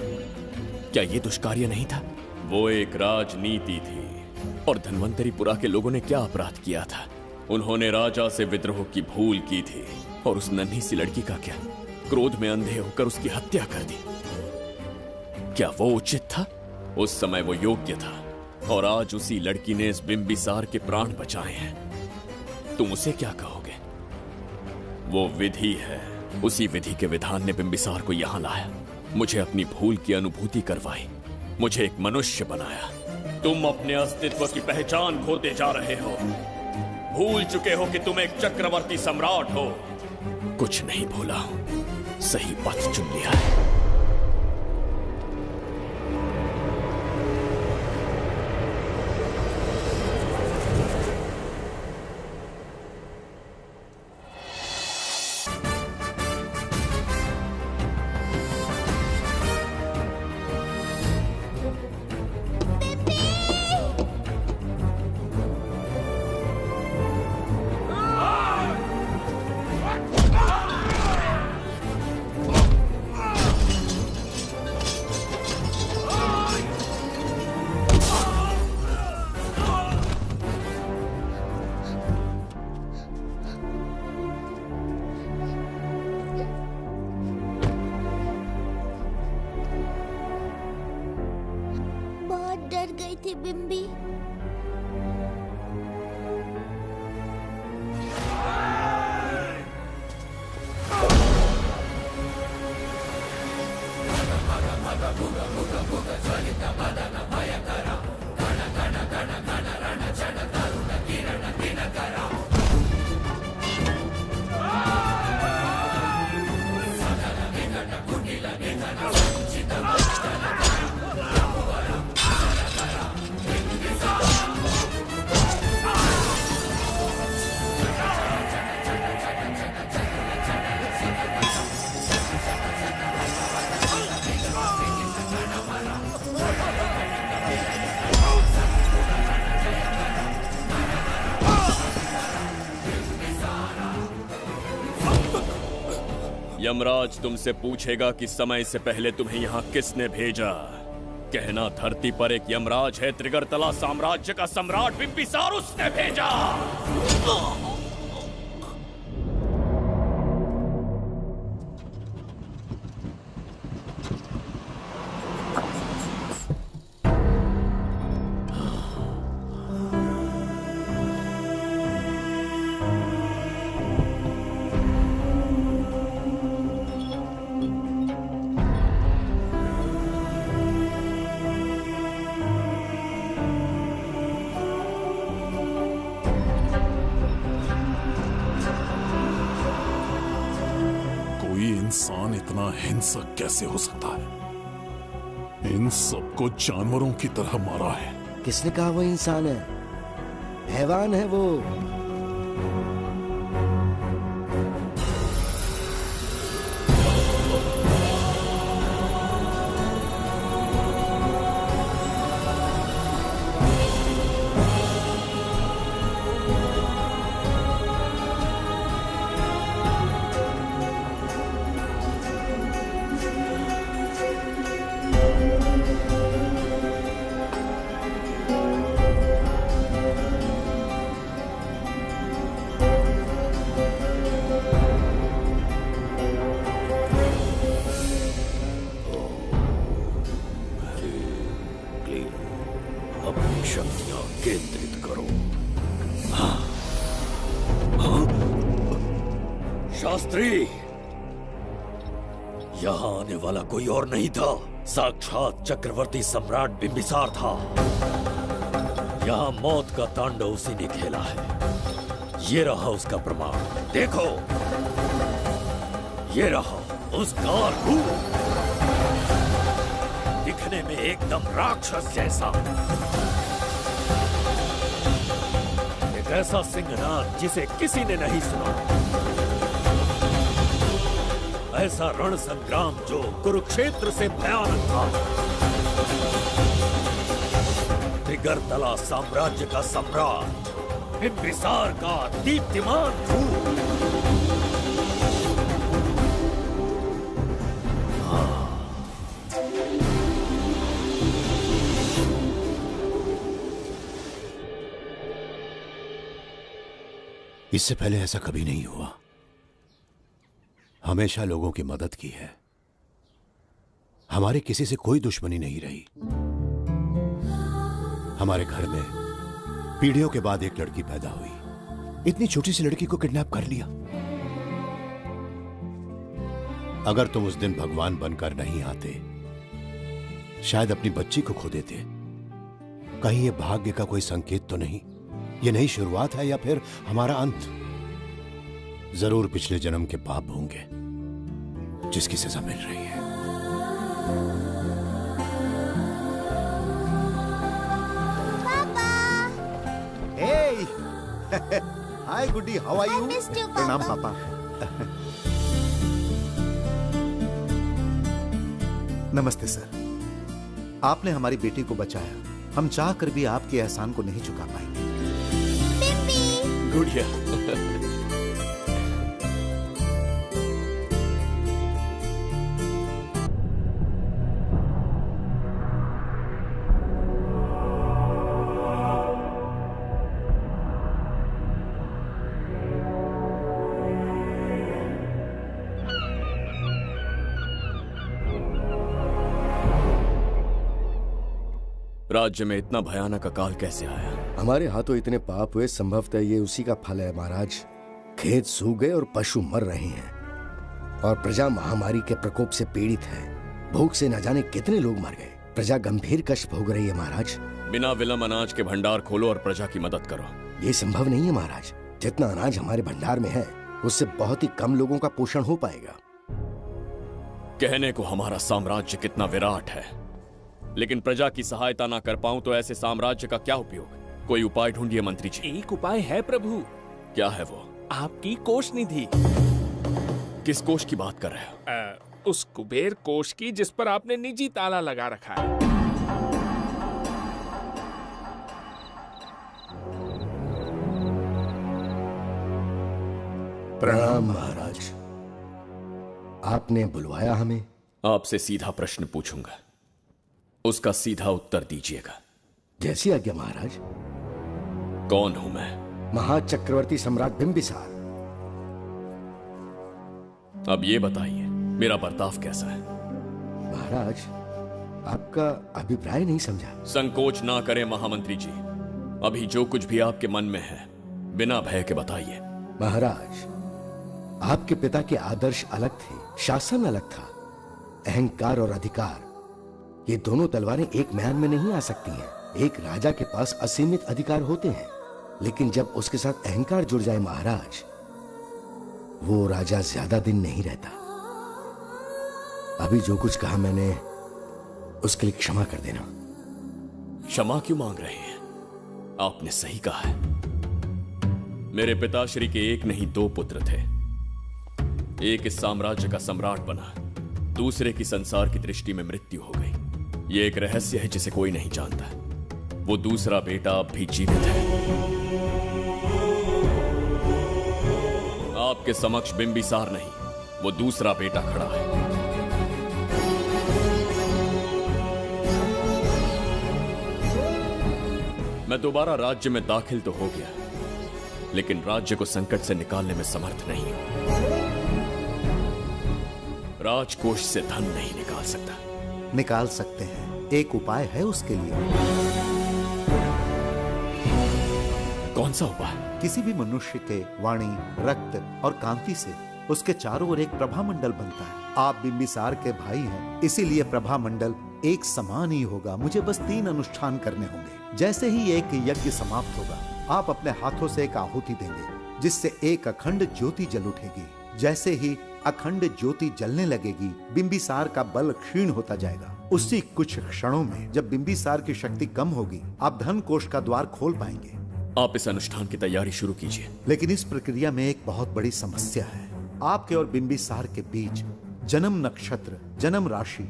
क्या ये दुष्कार्य नहीं था? वो एक राजनीति थी। और धन्वंतरीपुरा के लोगों ने क्या अपराध किया था? उन्होंने राजा से विद्रोह की भूल की थी, और उस नन्ही सी लड़की का क्या? क्रोध में अंधे होकर उसकी हत्या कर दी। क्या वो उचित था? उस समय वो योग्य था, और आज उसी लड़की ने इस बिंबिसार के प्राण बचाए हैं। तुम उसे क्या कहोगे? वो विधि है। उसी विधि के विधान ने बिंबिसार को यहां लाया, मुझे अपनी भूल की अनुभूति करवाई, मुझे एक मनुष्य बनाया। तुम अपने अस्तित्व की पहचान खोते जा रहे हो। भूल चुके हो कि तुम एक चक्रवर्ती सम्राट हो। कुछ नहीं भूला हूं, सही पथ चुन लिया है। यमराज तुमसे पूछेगा कि समय से पहले तुम्हें यहाँ किसने भेजा। कहना धरती पर एक यमराज है, त्रिगर्तला साम्राज्य का सम्राट बिम्बिसार उसने भेजा। इंसान इतना हिंसक कैसे हो सकता है? इन सबको जानवरों की तरह मारा है। किसने कहा वो इंसान है? हैवान है वो। शास्त्री, यहाँ आने वाला कोई और नहीं था, साक्षात चक्रवर्ती सम्राट बिम्बिसार था। यहाँ मौत का तांडव उसी ने खेला है। ये रहा उसका प्रमाण, देखो, ये रहा उसका रूप, दिखने में एकदम राक्षस जैसा। एक ऐसा सिंहनाद जिसे किसी ने नहीं सुना, ऐसा रण संग्राम जो कुरुक्षेत्र से भयानक था। त्रिगर्तला साम्राज्य का सम्राट बिम्बिसार का दीप्तिमान रूप। इससे पहले ऐसा कभी नहीं हुआ। हमेशा लोगों की मदद की है। हमारे किसी से कोई दुश्मनी नहीं रही। हमारे घर में पीढ़ियों के बाद एक लड़की पैदा हुई। इतनी छोटी सी लड़की को किडनैप कर लिया। अगर तुम उस दिन भगवान बनकर नहीं आते, शायद अपनी बच्ची को खो देते। कहीं ये भाग्य का कोई संकेत तो नहीं? ये नई शुरुआत है या फिर हमारा अंत? जरूर पिछले जन्म के पाप होंगे जिसकी सजा मिल रही है। Hey! Hi, Goody. How are you? I missed you, प्रणाम Papa. पापा। नमस्ते सर। आपने हमारी बेटी को बचाया। हम चाह कर भी आपके एहसान को नहीं चुका पाएंगे। गुड़िया। राज्य में इतना भयानक अकाल कैसे आया? हमारे हाथों इतने पाप हुए, संभवतः ये उसी का फल है महाराज। खेत सूख गए और पशु मर रहे हैं और प्रजा महामारी के प्रकोप से पीड़ित है। भूख से न जाने कितने लोग मर गए। प्रजा गंभीर कष्ट भोग रही है महाराज। बिना विलंब अनाज के भंडार खोलो और प्रजा की मदद करो। ये संभव नहीं है महाराज। जितना अनाज हमारे भंडार में है, उससे बहुत ही कम लोगों का पोषण हो पाएगा। कहने को हमारा साम्राज्य कितना विराट है, लेकिन प्रजा की सहायता ना कर पाऊं तो ऐसे साम्राज्य का क्या उपयोग? कोई उपाय ढूंढिए मंत्री जी। एक उपाय है प्रभु। क्या है वो? आपकी कोष निधि। किस कोष की बात कर रहे हो? उस कुबेर कोष की जिस पर आपने निजी ताला लगा रखा है। प्रणाम महाराज। आपने बुलवाया हमें? आपसे सीधा प्रश्न पूछूंगा, उसका सीधा उत्तर दीजिएगा। जैसी आज्ञा महाराज। कौन हूं मैं? महाचक्रवर्ती सम्राट बिंबिसार। अब ये बताइए, मेरा बर्ताव कैसा है? महाराज, आपका अभिप्राय नहीं समझा। संकोच ना करें महामंत्री जी, अभी जो कुछ भी आपके मन में है बिना भय के बताइए। महाराज, आपके पिता के आदर्श अलग थे, शासन अलग था। अहंकार और अधिकार, ये दोनों तलवारें एक म्यान में नहीं आ सकती हैं। एक राजा के पास असीमित अधिकार होते हैं, लेकिन जब उसके साथ अहंकार जुड़ जाए महाराज, वो राजा ज्यादा दिन नहीं रहता। अभी जो कुछ कहा मैंने, उसके लिए क्षमा कर देना। क्षमा क्यों मांग रहे हैं? आपने सही कहा है। मेरे पिताश्री के एक नहीं दो पुत्र थे। एक इस साम्राज्य का सम्राट बना, दूसरे की संसार की दृष्टि में मृत्यु हो गई। ये एक रहस्य है जिसे कोई नहीं जानता। वो दूसरा बेटा अब भी जीवित है। आपके समक्ष बिंबिसार नहीं, वो दूसरा बेटा खड़ा है। मैं दोबारा राज्य में दाखिल तो हो गया, लेकिन राज्य को संकट से निकालने में समर्थ नहीं हूं। राजकोष से धन नहीं निकाल सकता। निकाल सकते हैं, एक उपाय है उसके लिए। कौन सा उपाय? किसी भी मनुष्य के वाणी, रक्त और कांति से उसके चारों ओर एक प्रभामंडल बनता है। आप बिंबिसार के भाई हैं, इसीलिए प्रभामंडल एक समान ही होगा। मुझे बस 3 अनुष्ठान करने होंगे। जैसे ही एक यज्ञ समाप्त होगा, आप अपने हाथों से एक आहुति देंगे, जिससे एक अखंड ज्योति जल उठेगी। जैसे ही अखंड ज्योति जलने लगेगी, बिंबिसार का बल क्षीण होता जाएगा। उसी कुछ क्षणों में जब बिंबिसार की शक्ति कम होगी, आप धन कोष का द्वार खोल पाएंगे। आप इस अनुष्ठान की तैयारी शुरू कीजिए। लेकिन इस प्रक्रिया में एक बहुत बड़ी समस्या है। आपके और बिंबिसार के बीच जन्म नक्षत्र, जन्म राशि,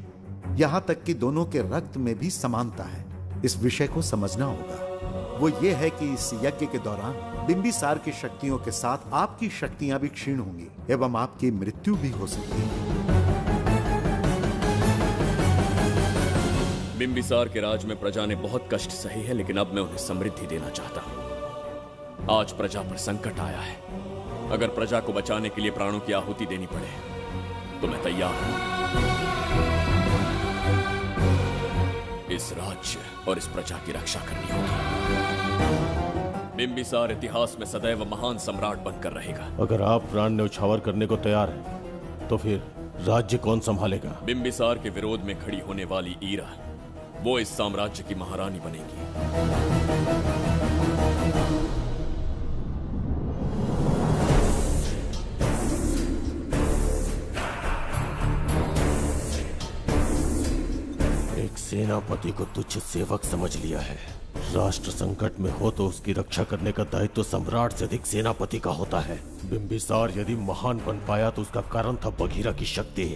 यहाँ तक कि दोनों के रक्त में भी समानता है। इस विषय को समझना होगा। वो ये है कि इस यज्ञ के दौरान बिंबिसार की शक्तियों के साथ आपकी शक्तियां भी क्षीण होंगी एवं आपकी मृत्यु भी हो सकती है। बिंबिसार के राज में प्रजा ने बहुत कष्ट सहे है, लेकिन अब मैं उन्हें समृद्धि देना चाहता हूँ। आज प्रजा पर संकट आया है। अगर प्रजा को बचाने के लिए प्राणों की आहुति देनी पड़े तो मैं तैयार हूं। इस राज्य और इस प्रजा की रक्षा करनी होगी। बिंबिसार इतिहास में सदैव महान सम्राट बनकर रहेगा। अगर आप प्राण न्यौछावर करने को तैयार हैं, तो फिर राज्य कौन संभालेगा? बिंबिसार के विरोध में खड़ी होने वाली ईरा, वो इस साम्राज्य की महारानी बनेगी। सेनापति को तुच्छ सेवक समझ लिया है। राष्ट्र संकट में हो तो उसकी रक्षा करने का दायित्व सम्राट से अधिक सेनापति का होता है। बिंबिसार यदि महान बन पाया तो उसका कारण था बघीरा की शक्ति।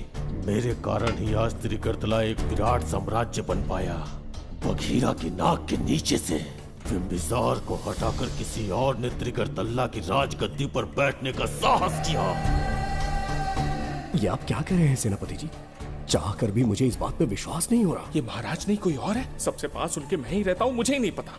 मेरे कारण ही आज त्रिगर्तला एक विराट साम्राज्य बन पाया। बघीरा की नाक के नीचे से बिंबिसार को हटाकर किसी और ने त्रिगर्तला की राजगद्दी पर बैठने का साहस किया। ये आप क्या कह रहे हैं सेनापति जी? चाहकर भी मुझे इस बात पे विश्वास नहीं हो रहा। ये महाराज नहीं कोई और है। सबसे पास उनके मैं ही रहता हूँ, मुझे ही नहीं पता।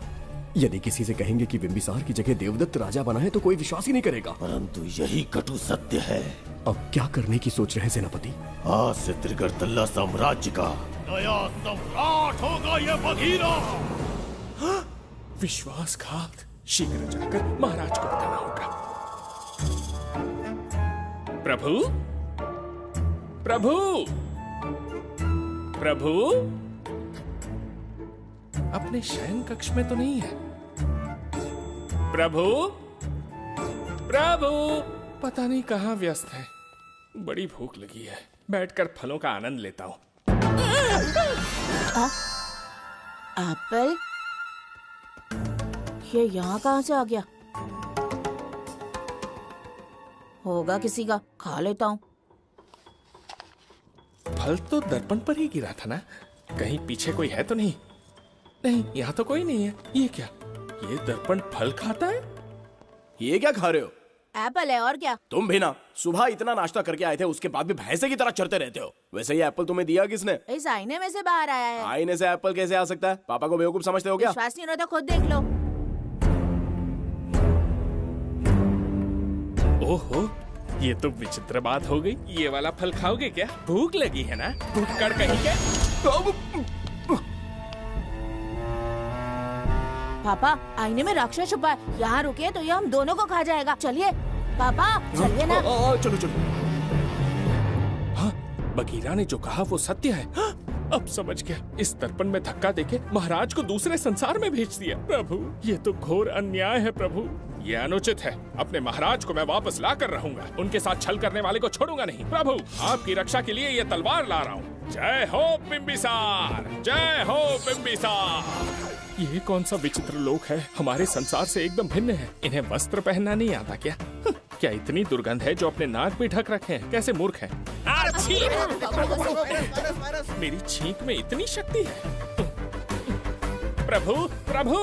यदि किसी से कहेंगे कि बिंबिसार की जगह देवदत्त राजा बना है तो कोई विश्वास ही नहीं करेगा। परंतु यही कटु सत्य है। अब क्या करने की सोच रहे हैं सेनापति? आज से त्रिगर्तला साम्राज्य का नया सम्राट होगा ये बघीरा। विश्वासघात। शीघ्र जाकर महाराज को बताना होगा। प्रभु, प्रभु, प्रभु, अपने शयन कक्ष में तो नहीं है। प्रभु, प्रभु, पता नहीं कहाँ व्यस्त है। बड़ी भूख लगी है, बैठकर फलों का आनंद लेता हूँ। एप्पल? ये यहाँ कहाँ से आ गया? होगा किसी का, खा लेता हूँ। फल तो दर्पण पर ही गिरा था ना? कहीं पीछे कोई है तो नहीं? नहीं, यहाँ तो कोई नहीं है। ये क्या? ये दर्पण फल खाता है? ये क्या खा रहे हो? एप्पल है और क्या। तुम भी ना सुबह इतना नाश्ता करके आए थे, उसके बाद भी भैंसे की तरह चढ़ते रहते हो। वैसे ये एप्पल तुम्हें दिया किसने? इस आईने में से बाहर आया है। आईने से एप्पल कैसे आ सकता है? पापा को बेवकूफ समझते हो क्या? विश्वास नहीं हो तो खुद देख लो। ओहो, ये तो विचित्र बात हो गई। ये वाला फल खाओगे क्या? भूख लगी है ना? भूख कहीं क्या? पापा आईने में राक्षस छुपा है, यहाँ रुके तो ये हम दोनों को खा जाएगा। चलिए पापा चलिए ना। चलो चलो। हाँ, बगीरा ने जो कहा वो सत्य है। हाँ, अब समझ गया। इस दर्पण में धक्का देके महाराज को दूसरे संसार में भेज दिया। प्रभु, ये तो घोर अन्याय है प्रभु। ये अनुचित है। अपने महाराज को मैं वापस ला कर रहूंगा। उनके साथ छल करने वाले को छोड़ूंगा नहीं। प्रभु, आपकी रक्षा के लिए ये तलवार ला रहा हूँ। जय हो बिंबिसार, जय हो बिंबिसार। ये कौन सा विचित्र लोक है? हमारे संसार से एकदम भिन्न है। इन्हें वस्त्र पहनना नहीं आता क्या? क्या इतनी दुर्गंध है जो अपने नाक भी ढक रखे हैं? कैसे मूर्ख हैं? मेरी छींक में इतनी शक्ति है। प्रभु, प्रभु,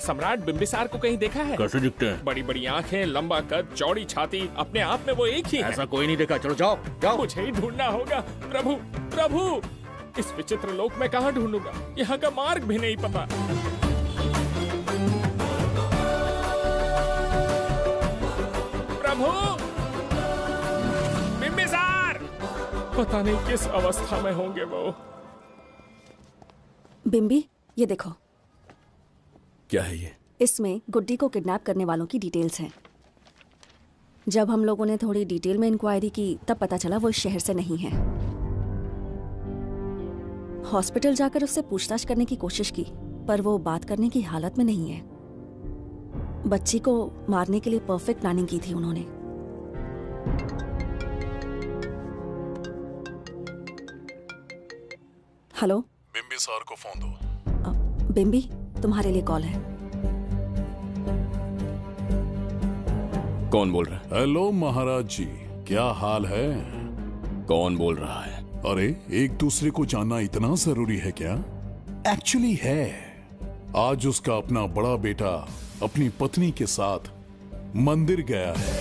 सम्राट बिंबिसार को कहीं देखा है? कैसे दिखते हैं? बड़ी बड़ी आंखें, लंबा कद, चौड़ी छाती, अपने आप में वो एक ही है। ऐसा कोई नहीं देखा। चलो जाओ जाओ। मुझे ही ढूंढना होगा। प्रभु, प्रभु, इस विचित्र लोक में कहाँ ढूंढूंगा? यहाँ का मार्ग भी नहीं पता। प्रभु, बिंबिसार, पता नहीं किस अवस्था में होंगे वो। बिंबी, ये देखो। क्या है ये? इसमें गुड्डी को किडनैप करने वालों की डिटेल्स हैं। जब हम लोगों ने थोड़ी डिटेल में इंक्वायरी की तब पता चला वो इस शहर से नहीं है। हॉस्पिटल जाकर उससे पूछताछ करने की कोशिश की पर वो बात करने की हालत में नहीं है। बच्ची को मारने के लिए परफेक्ट प्लानिंग की थी उन्होंने। हेलो, बिंबिसार को फोन दो। बिंबी, तुम्हारे लिए कॉल है। कौन बोल रहा है? हेलो महाराज जी, क्या हाल है? कौन बोल रहा है? अरे, एक दूसरे को जानना इतना जरूरी है क्या? एक्चुअली है। आज उसका अपना बड़ा बेटा अपनी पत्नी के साथ मंदिर गया है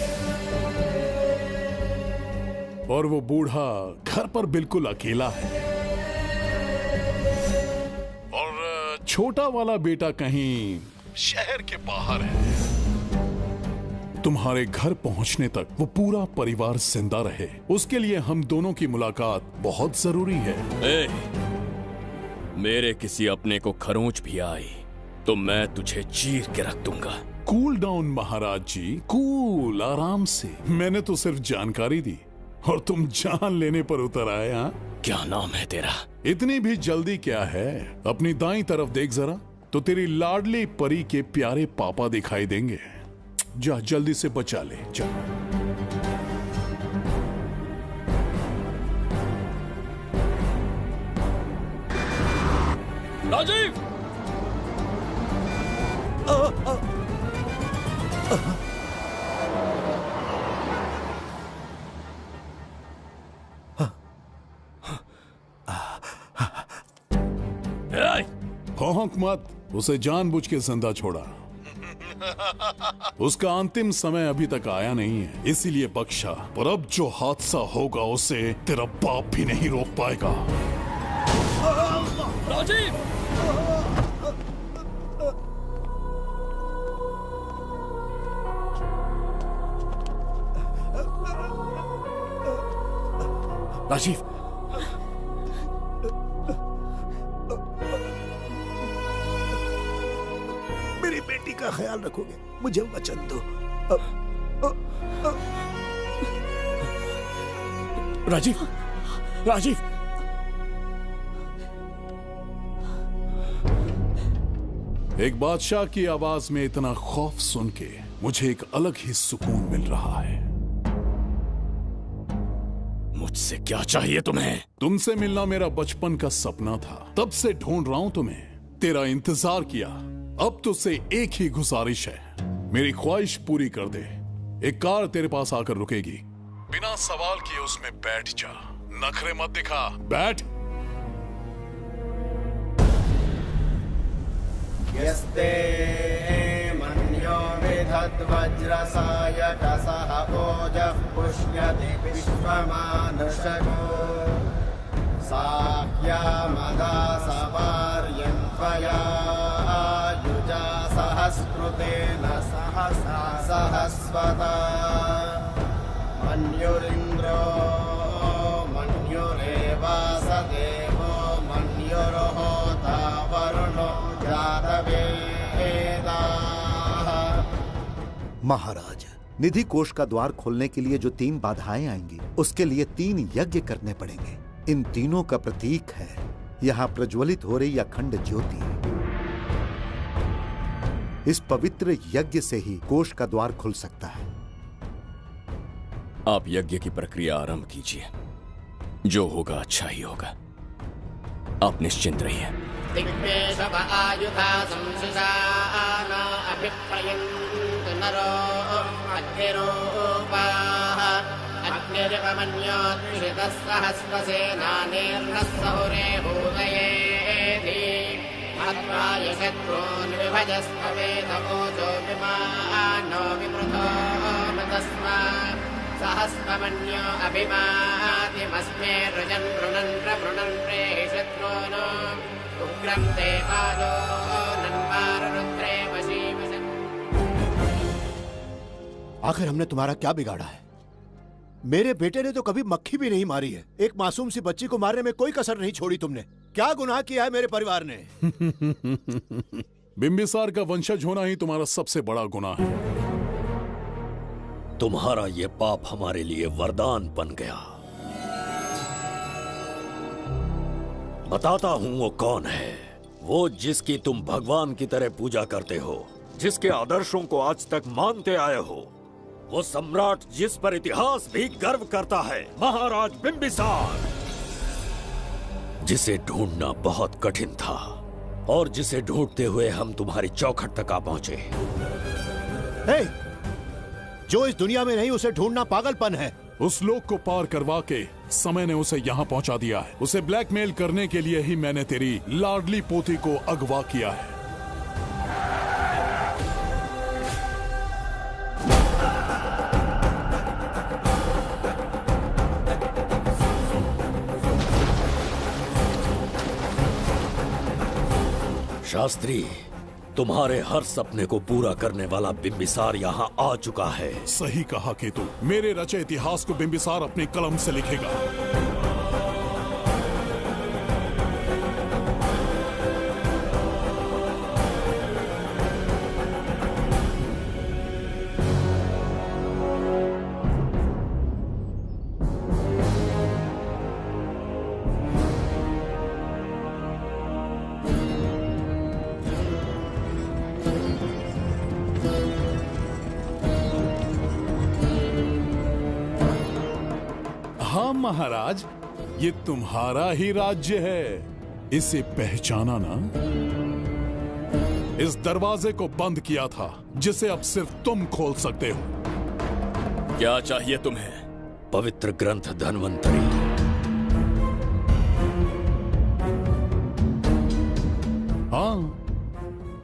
और वो बूढ़ा घर पर बिल्कुल अकेला है और छोटा वाला बेटा कहीं शहर के बाहर है। तुम्हारे घर पहुंचने तक वो पूरा परिवार जिंदा रहे, उसके लिए हम दोनों की मुलाकात बहुत जरूरी है। मेरे किसी अपने को खरोंच भी आई तो मैं तुझे चीर के रख दूंगा। कूल डाउन महाराज जी, कूल, आराम से। मैंने तो सिर्फ जानकारी दी और तुम जान लेने पर उतर आए। हाँ, क्या नाम है तेरा? इतनी भी जल्दी क्या है? अपनी दाईं तरफ देख जरा तो तेरी लाडली परी के प्यारे पापा दिखाई देंगे। जा, जल्दी से बचा ले, जा। राजीव! भौंक मत, उसे जानबूझ के जिंदा छोड़ा। उसका अंतिम समय अभी तक आया नहीं है, इसीलिए बख्शा। पर अब जो हादसा होगा उसे तेरा बाप भी नहीं रोक पाएगा। राजीव! राजीव, मेरी बेटी का ख्याल रखोगे? मुझे वचन दो। राजीव, राजीव, एक बादशाह की आवाज में इतना खौफ सुन के मुझे एक अलग ही सुकून मिल रहा है। मुझसे क्या चाहिए तुम्हें? तुमसे मिलना मेरा बचपन का सपना था, तब से ढूंढ रहा हूं तुम्हें, तेरा इंतजार किया। अब तुझसे एक ही गुजारिश है, मेरी ख्वाहिश पूरी कर दे। एक कार तेरे पास आकर रुकेगी, बिना सवाल किए उसमें बैठ जा, नखरे मत दिखा, बैठ। यस्ते मन्यो विधत्ते यद्वज्रसायकसः ओजः पुष्यति विश्वमानुषको साह्यामदा सवार्यं त्वया युजा सहस्कृतेन सहसा सहस्वता मन्युरिन्द्रो मन्युरेवास देवो मन्युर्होता वरुणो जातवेदाः। महाराज, निधि कोष का द्वार खोलने के लिए जो 3 बाधाएं आएंगी, उसके लिए 3 यज्ञ करने पड़ेंगे। इन तीनों का प्रतीक है यहाँ प्रज्वलित हो रही अखंड ज्योति। इस पवित्र यज्ञ से ही कोष का द्वार खुल सकता है। आप यज्ञ की प्रक्रिया आरंभ कीजिए। जो होगा अच्छा ही होगा। आप निश्चिंत रहिए। दिग्वेशव आयुधा संशिशान अभिप्रयन्तु नरो अग्निरूपाः अग्निरिवमन्योत्क्षितः सहस्रसेनानेर्नः सहुरे भूतयेति हत्वाय शत्रून् विभजस्त्वमेत ऊचो विमानो विमृतो मृतस्मात् सहस्रमन्यो अभिमातिमस्मे रुजन् रुणन् प्रवृणन् प्रेहि शत्रून् उग्रं ते पादो नन्वारुद्रे वशीवशन्। आखिर हमने तुम्हारा क्या बिगाड़ा है? मेरे बेटे ने तो कभी मक्खी भी नहीं मारी है। एक मासूम सी बच्ची को मारने में कोई कसर नहीं छोड़ी तुमने। क्या गुनाह किया है मेरे परिवार ने? बिंबिसार का वंशज होना ही तुम्हारा सबसे बड़ा गुनाह है। तुम्हारा ये पाप हमारे लिए वरदान बन गया। बताता हूं वो कौन है। वो जिसकी तुम भगवान की तरह पूजा करते हो, जिसके आदर्शों को आज तक मानते आए हो, वो सम्राट जिस पर इतिहास भी गर्व करता है, महाराज बिंबिसार, जिसे ढूंढना बहुत कठिन था और जिसे ढूंढते हुए हम तुम्हारी चौखट तक आ पहुंचे। जो इस दुनिया में नहीं उसे ढूंढना पागलपन है। उस लोक को पार करवा के समय ने उसे यहाँ पहुंचा दिया है। उसे ब्लैकमेल करने के लिए ही मैंने तेरी लाडली पोती को अगवा किया है। शास्त्री, तुम्हारे हर सपने को पूरा करने वाला बिंबिसार यहाँ आ चुका है। सही कहा केतु। मेरे रचे इतिहास को बिंबिसार अपनी कलम से लिखेगा। महाराज, ये तुम्हारा ही राज्य है। इसे पहचाना ना? इस दरवाजे को बंद किया था जिसे अब सिर्फ तुम खोल सकते हो। क्या चाहिए तुम्हें? पवित्र ग्रंथ धन्वंतरी। हाँ,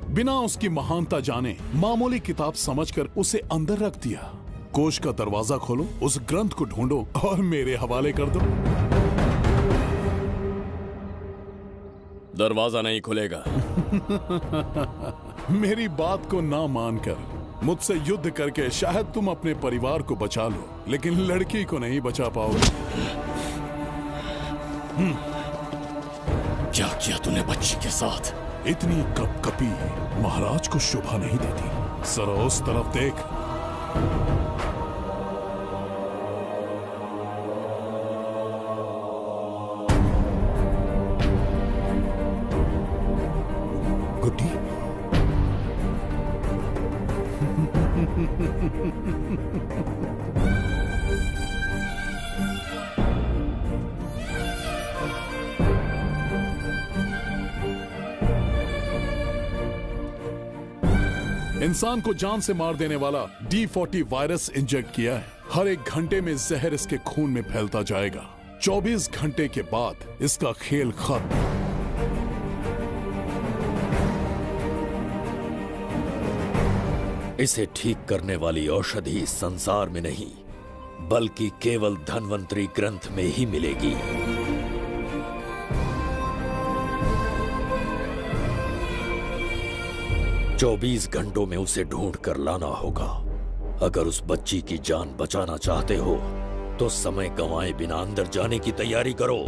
बिना उसकी महानता जाने मामूली किताब समझकर उसे अंदर रख दिया। कोष का दरवाजा खोलो, उस ग्रंथ को ढूंढो और मेरे हवाले कर दो। दरवाजा नहीं खुलेगा। मेरी बात को ना मानकर मुझसे युद्ध करके शायद तुम अपने परिवार को बचा लो, लेकिन लड़की को नहीं बचा पाओगे। क्या किया तूने बच्ची के साथ? इतनी कपकपी महाराज को शोभा नहीं देती। जरा उस तरफ देख। गुड्डी, इंसान को जान से मार देने वाला D40 वायरस इंजेक्ट किया है। हर 1 घंटे में जहर इसके खून में फैलता जाएगा। 24 घंटे के बाद इसका खेल खत्म। इसे ठीक करने वाली औषधि इस संसार में नहीं, बल्कि केवल धन्वंतरी ग्रंथ में ही मिलेगी। चौबीस घंटों में उसे ढूंढ कर लाना होगा। अगर उस बच्ची की जान बचाना चाहते हो तो समय गंवाए बिना अंदर जाने की तैयारी करो।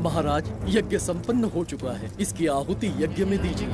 महाराज, यज्ञ संपन्न हो चुका है, इसकी आहुति यज्ञ में दीजिए।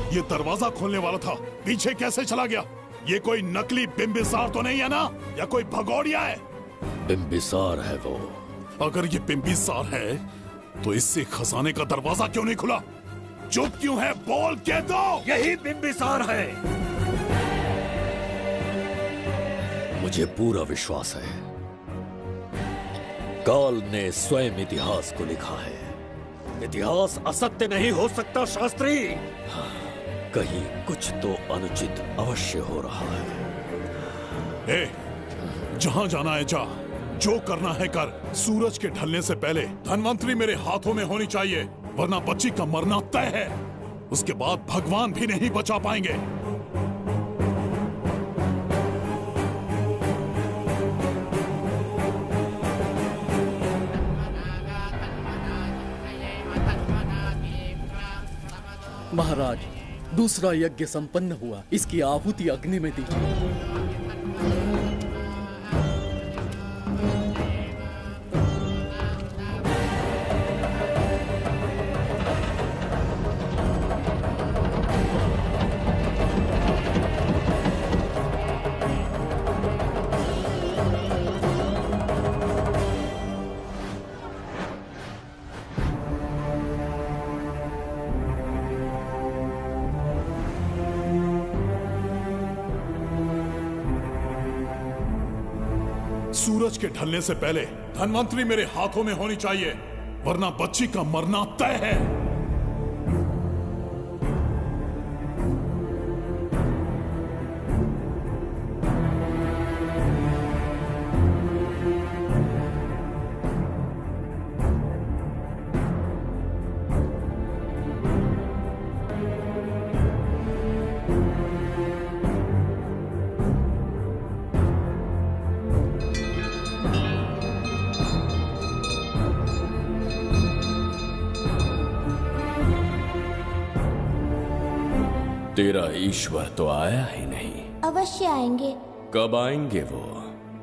ये दरवाजा खोलने वाला था, पीछे कैसे चला गया? ये कोई नकली बिंबिसार तो नहीं है ना, या कोई भगोड़िया है? बिंबिसार है वो। अगर ये बिंबिसार है तो इससे खजाने का दरवाजा क्यों नहीं खुला? चुप क्यों है? बोल के दो। यही बिंबिसार है। मुझे पूरा विश्वास है, काल ने स्वयं इतिहास को लिखा है। इतिहास असत्य नहीं हो सकता शास्त्री। कहीं कुछ तो अनुचित अवश्य हो रहा है। जहां जाना है जा, जो करना है कर। सूरज के ढलने से पहले धन्वंतरी मेरे हाथों में होनी चाहिए, वरना बच्ची का मरना तय है। उसके बाद भगवान भी नहीं बचा पाएंगे। महाराज, दूसरा यज्ञ संपन्न हुआ, इसकी आहुति अग्नि में दीजिए। सूरज के ढलने से पहले धन्वंतरी मेरे हाथों में होनी चाहिए, वरना बच्ची का मरना तय है। तेरा ईश्वर तो आया ही नहीं। अवश्य आएंगे। कब आएंगे वो?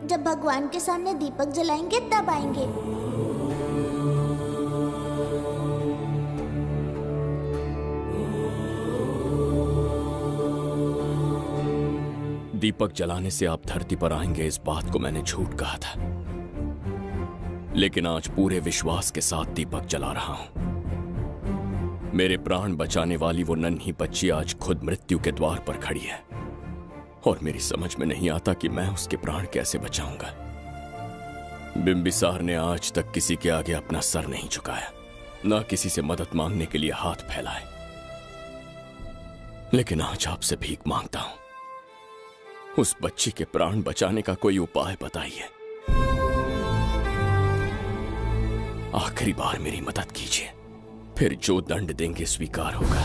जब भगवान के सामने दीपक जलाएंगे तब आएंगे। दीपक जलाने से आप धरती पर आएंगे, इस बात को मैंने झूठ कहा था, लेकिन आज पूरे विश्वास के साथ दीपक जला रहा हूं। मेरे प्राण बचाने वाली वो नन्ही बच्ची आज खुद मृत्यु के द्वार पर खड़ी है, और मेरी समझ में नहीं आता कि मैं उसके प्राण कैसे बचाऊंगा। बिंबिसार ने आज तक किसी के आगे अपना सर नहीं झुकाया, ना किसी से मदद मांगने के लिए हाथ फैलाए, लेकिन आज आपसे भीख मांगता हूं। उस बच्ची के प्राण बचाने का कोई उपाय बताइए। आखिरी बार मेरी मदद कीजिए, फिर जो दंड देंगे स्वीकार होगा।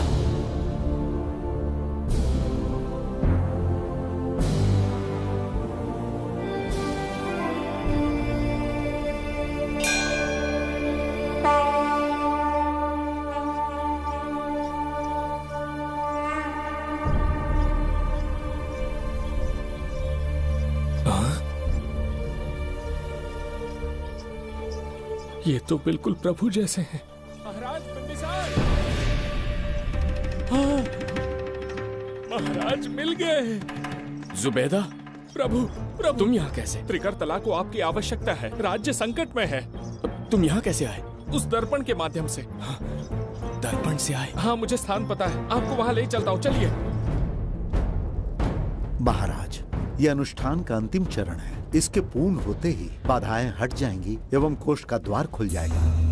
ये तो बिल्कुल प्रभु जैसे हैं। महाराज बिंबिसार! हाँ, महाराज मिल गए। जुबैदा, प्रभु, प्रभु तुम यहाँ कैसे? त्रिकर्तला को आपकी आवश्यकता है, राज्य संकट में है। तुम यहाँ कैसे आए? उस दर्पण के माध्यम से। हाँ, दर्पण से आए? हाँ, मुझे स्थान पता है, आपको वहाँ ले चलता हूँ, चलिए। महाराज, ये अनुष्ठान का अंतिम चरण है। इसके पूर्ण होते ही बाधाएं हट जाएंगी एवं कोष का द्वार खुल जाएगा।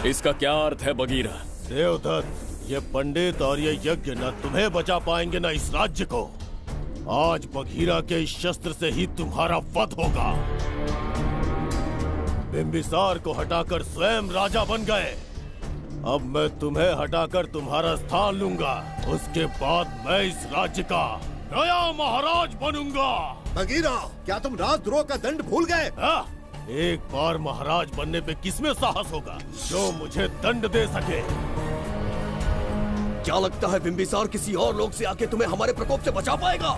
इसका क्या अर्थ है बगीरा? देवदत्त, ये पंडित और ये यज्ञ न तुम्हें बचा पाएंगे न इस राज्य को। आज बगीरा के इस शस्त्र से ही तुम्हारा वध होगा। बिंबिसार को हटाकर स्वयं राजा बन गए। अब मैं तुम्हें हटाकर तुम्हारा स्थान लूंगा। उसके बाद मैं इस राज्य का नया महाराज बनूंगा। बगीरा, क्या तुम राजद्रोह का दंड भूल गए? एक बार महाराज बनने पे किसमें साहस होगा जो मुझे दंड दे सके? क्या लगता है बिंबिसार किसी और लोग से आके तुम्हें हमारे प्रकोप से बचा पाएगा?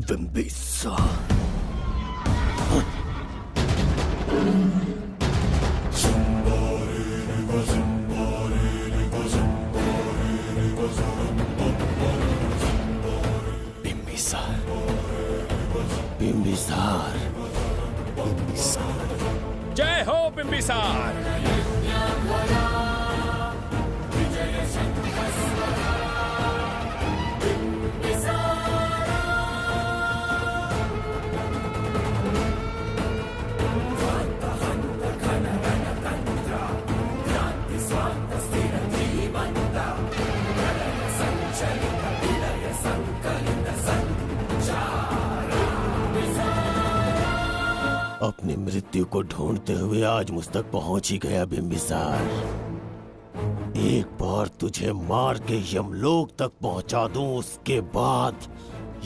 बिंबिसार बिंबिसार, जय हो बिंबिसार। अपनी मृत्यु को ढूंढते हुए आज मुझ तक पहुंच ही गया बिंबिसार। एक बार तुझे मार के यमलोक तक पहुंचा दूं, उसके बाद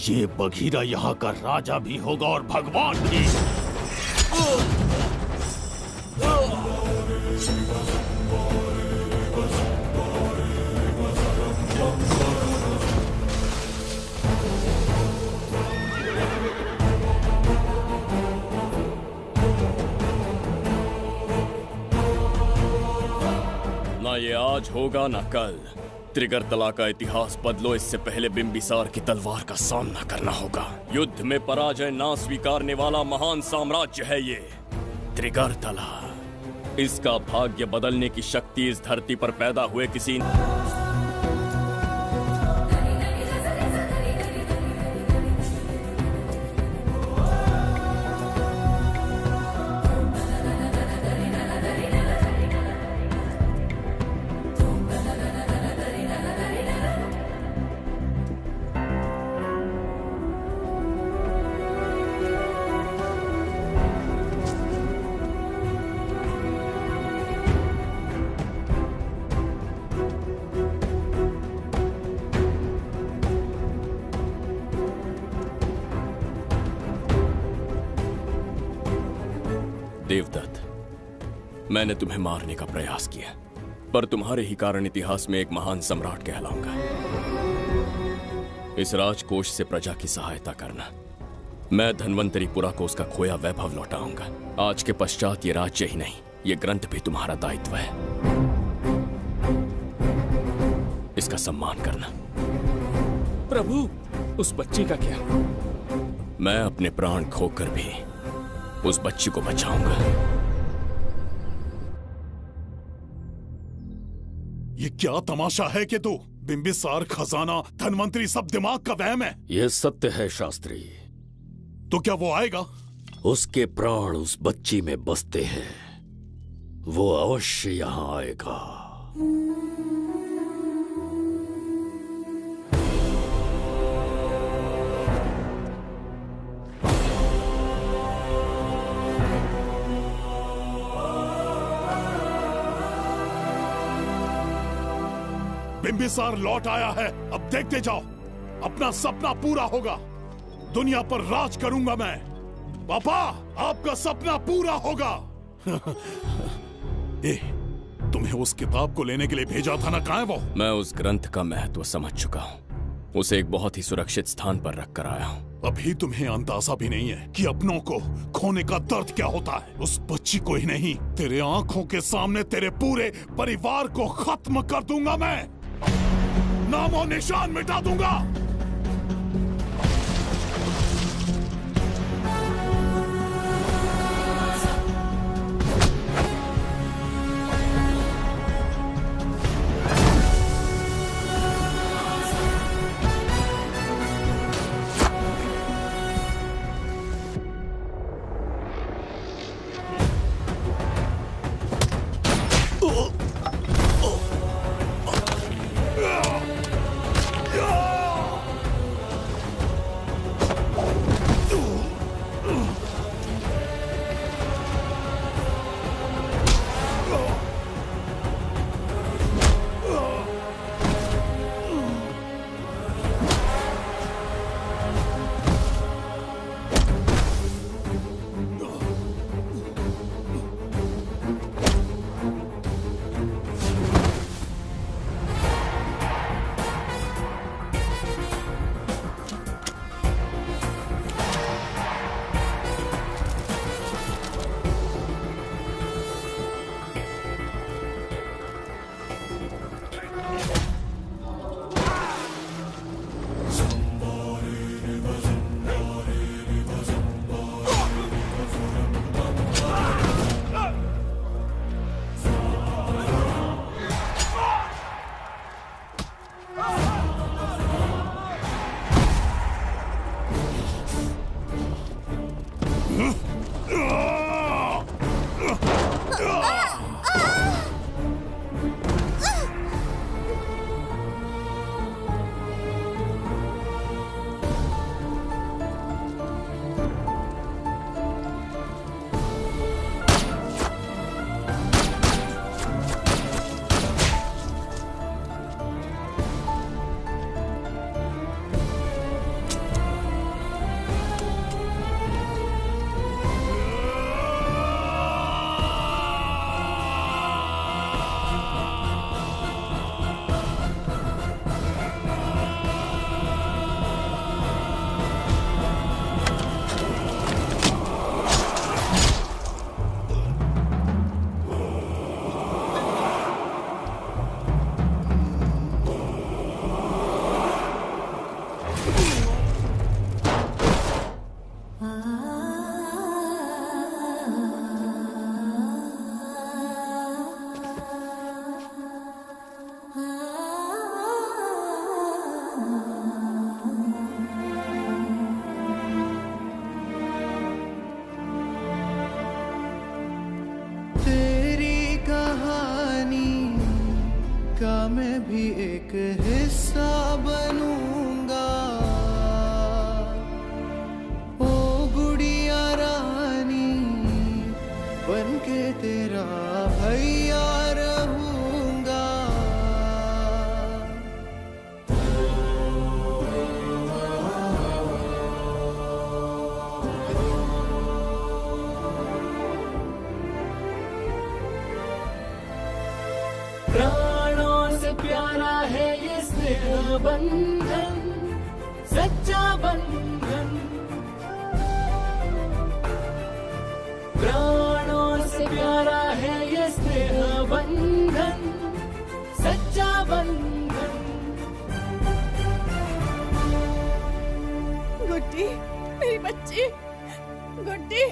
ये बघीरा यहाँ का राजा भी होगा और भगवान भी। ना ये आज होगा ना कल। त्रिगर्तला का इतिहास बदलो, इससे पहले बिंबिसार की तलवार का सामना करना होगा। युद्ध में पराजय ना स्वीकारने वाला महान साम्राज्य है ये त्रिगर्तला। इसका भाग्य बदलने की शक्ति इस धरती पर पैदा हुए किसी देवदत्त, मैंने तुम्हें मारने का प्रयास किया, पर तुम्हारे ही कारण इतिहास में एक महान सम्राट कहलाऊंगा। इस राजकोष से प्रजा की सहायता करना। मैं धन्वंतरीपुरा को उसका खोया वैभव लौटाऊंगा। आज के पश्चात ये राज्य ही नहीं, ये ग्रंथ भी तुम्हारा दायित्व है। इसका सम्मान करना। प्रभु, उस बच्ची का क्या? मैं अपने प्राण खोकर भी उस बच्ची को बचाऊंगा। ये क्या तमाशा है कि तू बिंबिसार, खजाना, धनवंतरी सब दिमाग का वहम है? यह सत्य है शास्त्री। तो क्या वो आएगा? उसके प्राण उस बच्ची में बसते हैं, वो अवश्य यहां आएगा। बिंबिसार लौट आया है, अब देखते जाओ, अपना सपना पूरा होगा। दुनिया पर राज करूंगा मैं। पापा, आपका सपना पूरा होगा। तुम्हें उस किताब को लेने के लिए भेजा था ना, कहाँ है वो? मैं उस ग्रंथ का महत्व समझ चुका हूँ। उसे एक बहुत ही सुरक्षित स्थान पर रख कर आया हूँ। अभी तुम्हें अंदाजा भी नहीं है कि अपनों को खोने का दर्द क्या होता है। उस बच्ची को ही नहीं, तेरे आंखों के सामने तेरे पूरे परिवार को खत्म कर दूंगा मैं, नामो निशान मिटा दूंगा। मैं भी एक हिस्सा बनूंगा। ओ गुड़िया रानी बनके तेरा भैया रहूंगा। प्राणों से प्यारा है ये स्नेह बंधन, सच्चा बंधन। प्राणों से प्यारा है ये स्नेह बंधन, सच्चा बंधन। गुड्डी, मेरी बच्ची, गुड्डी।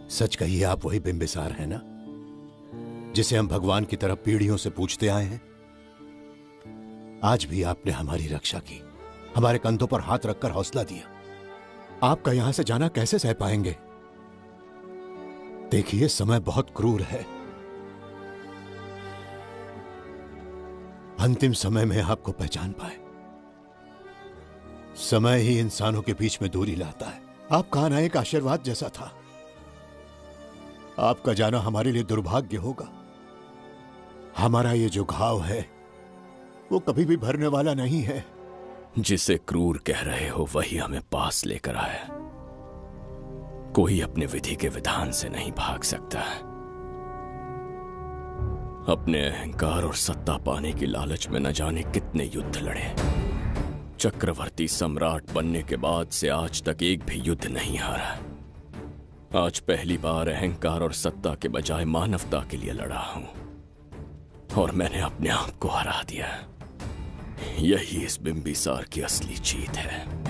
सच कहिए, आप वही बिंबिसार हैं ना, जिसे हम भगवान की तरफ पीढ़ियों से पूछते आए हैं? आज भी आपने हमारी रक्षा की, हमारे कंधों पर हाथ रखकर हौसला दिया। आपका यहां से जाना कैसे सह पाएंगे? देखिए, समय बहुत क्रूर है। अंतिम समय में आपको पहचान पाए। समय ही इंसानों के बीच में दूरी लाता है। आपका आना एक आशीर्वाद जैसा था। आपका जाना हमारे लिए दुर्भाग्य होगा। हमारा ये जो घाव है वो कभी भी भरने वाला नहीं है। जिसे क्रूर कह रहे हो वही हमें पास लेकर आया। कोई अपने विधि के विधान से नहीं भाग सकता। अपने अहंकार और सत्ता पाने की लालच में न जाने कितने युद्ध लड़े। चक्रवर्ती सम्राट बनने के बाद से आज तक एक भी युद्ध नहीं हारा। आज पहली बार अहंकार और सत्ता के बजाय मानवता के लिए लड़ा हूं और मैंने अपने आप को हरा दिया। यही इस बिंबिसार की असली जीत है।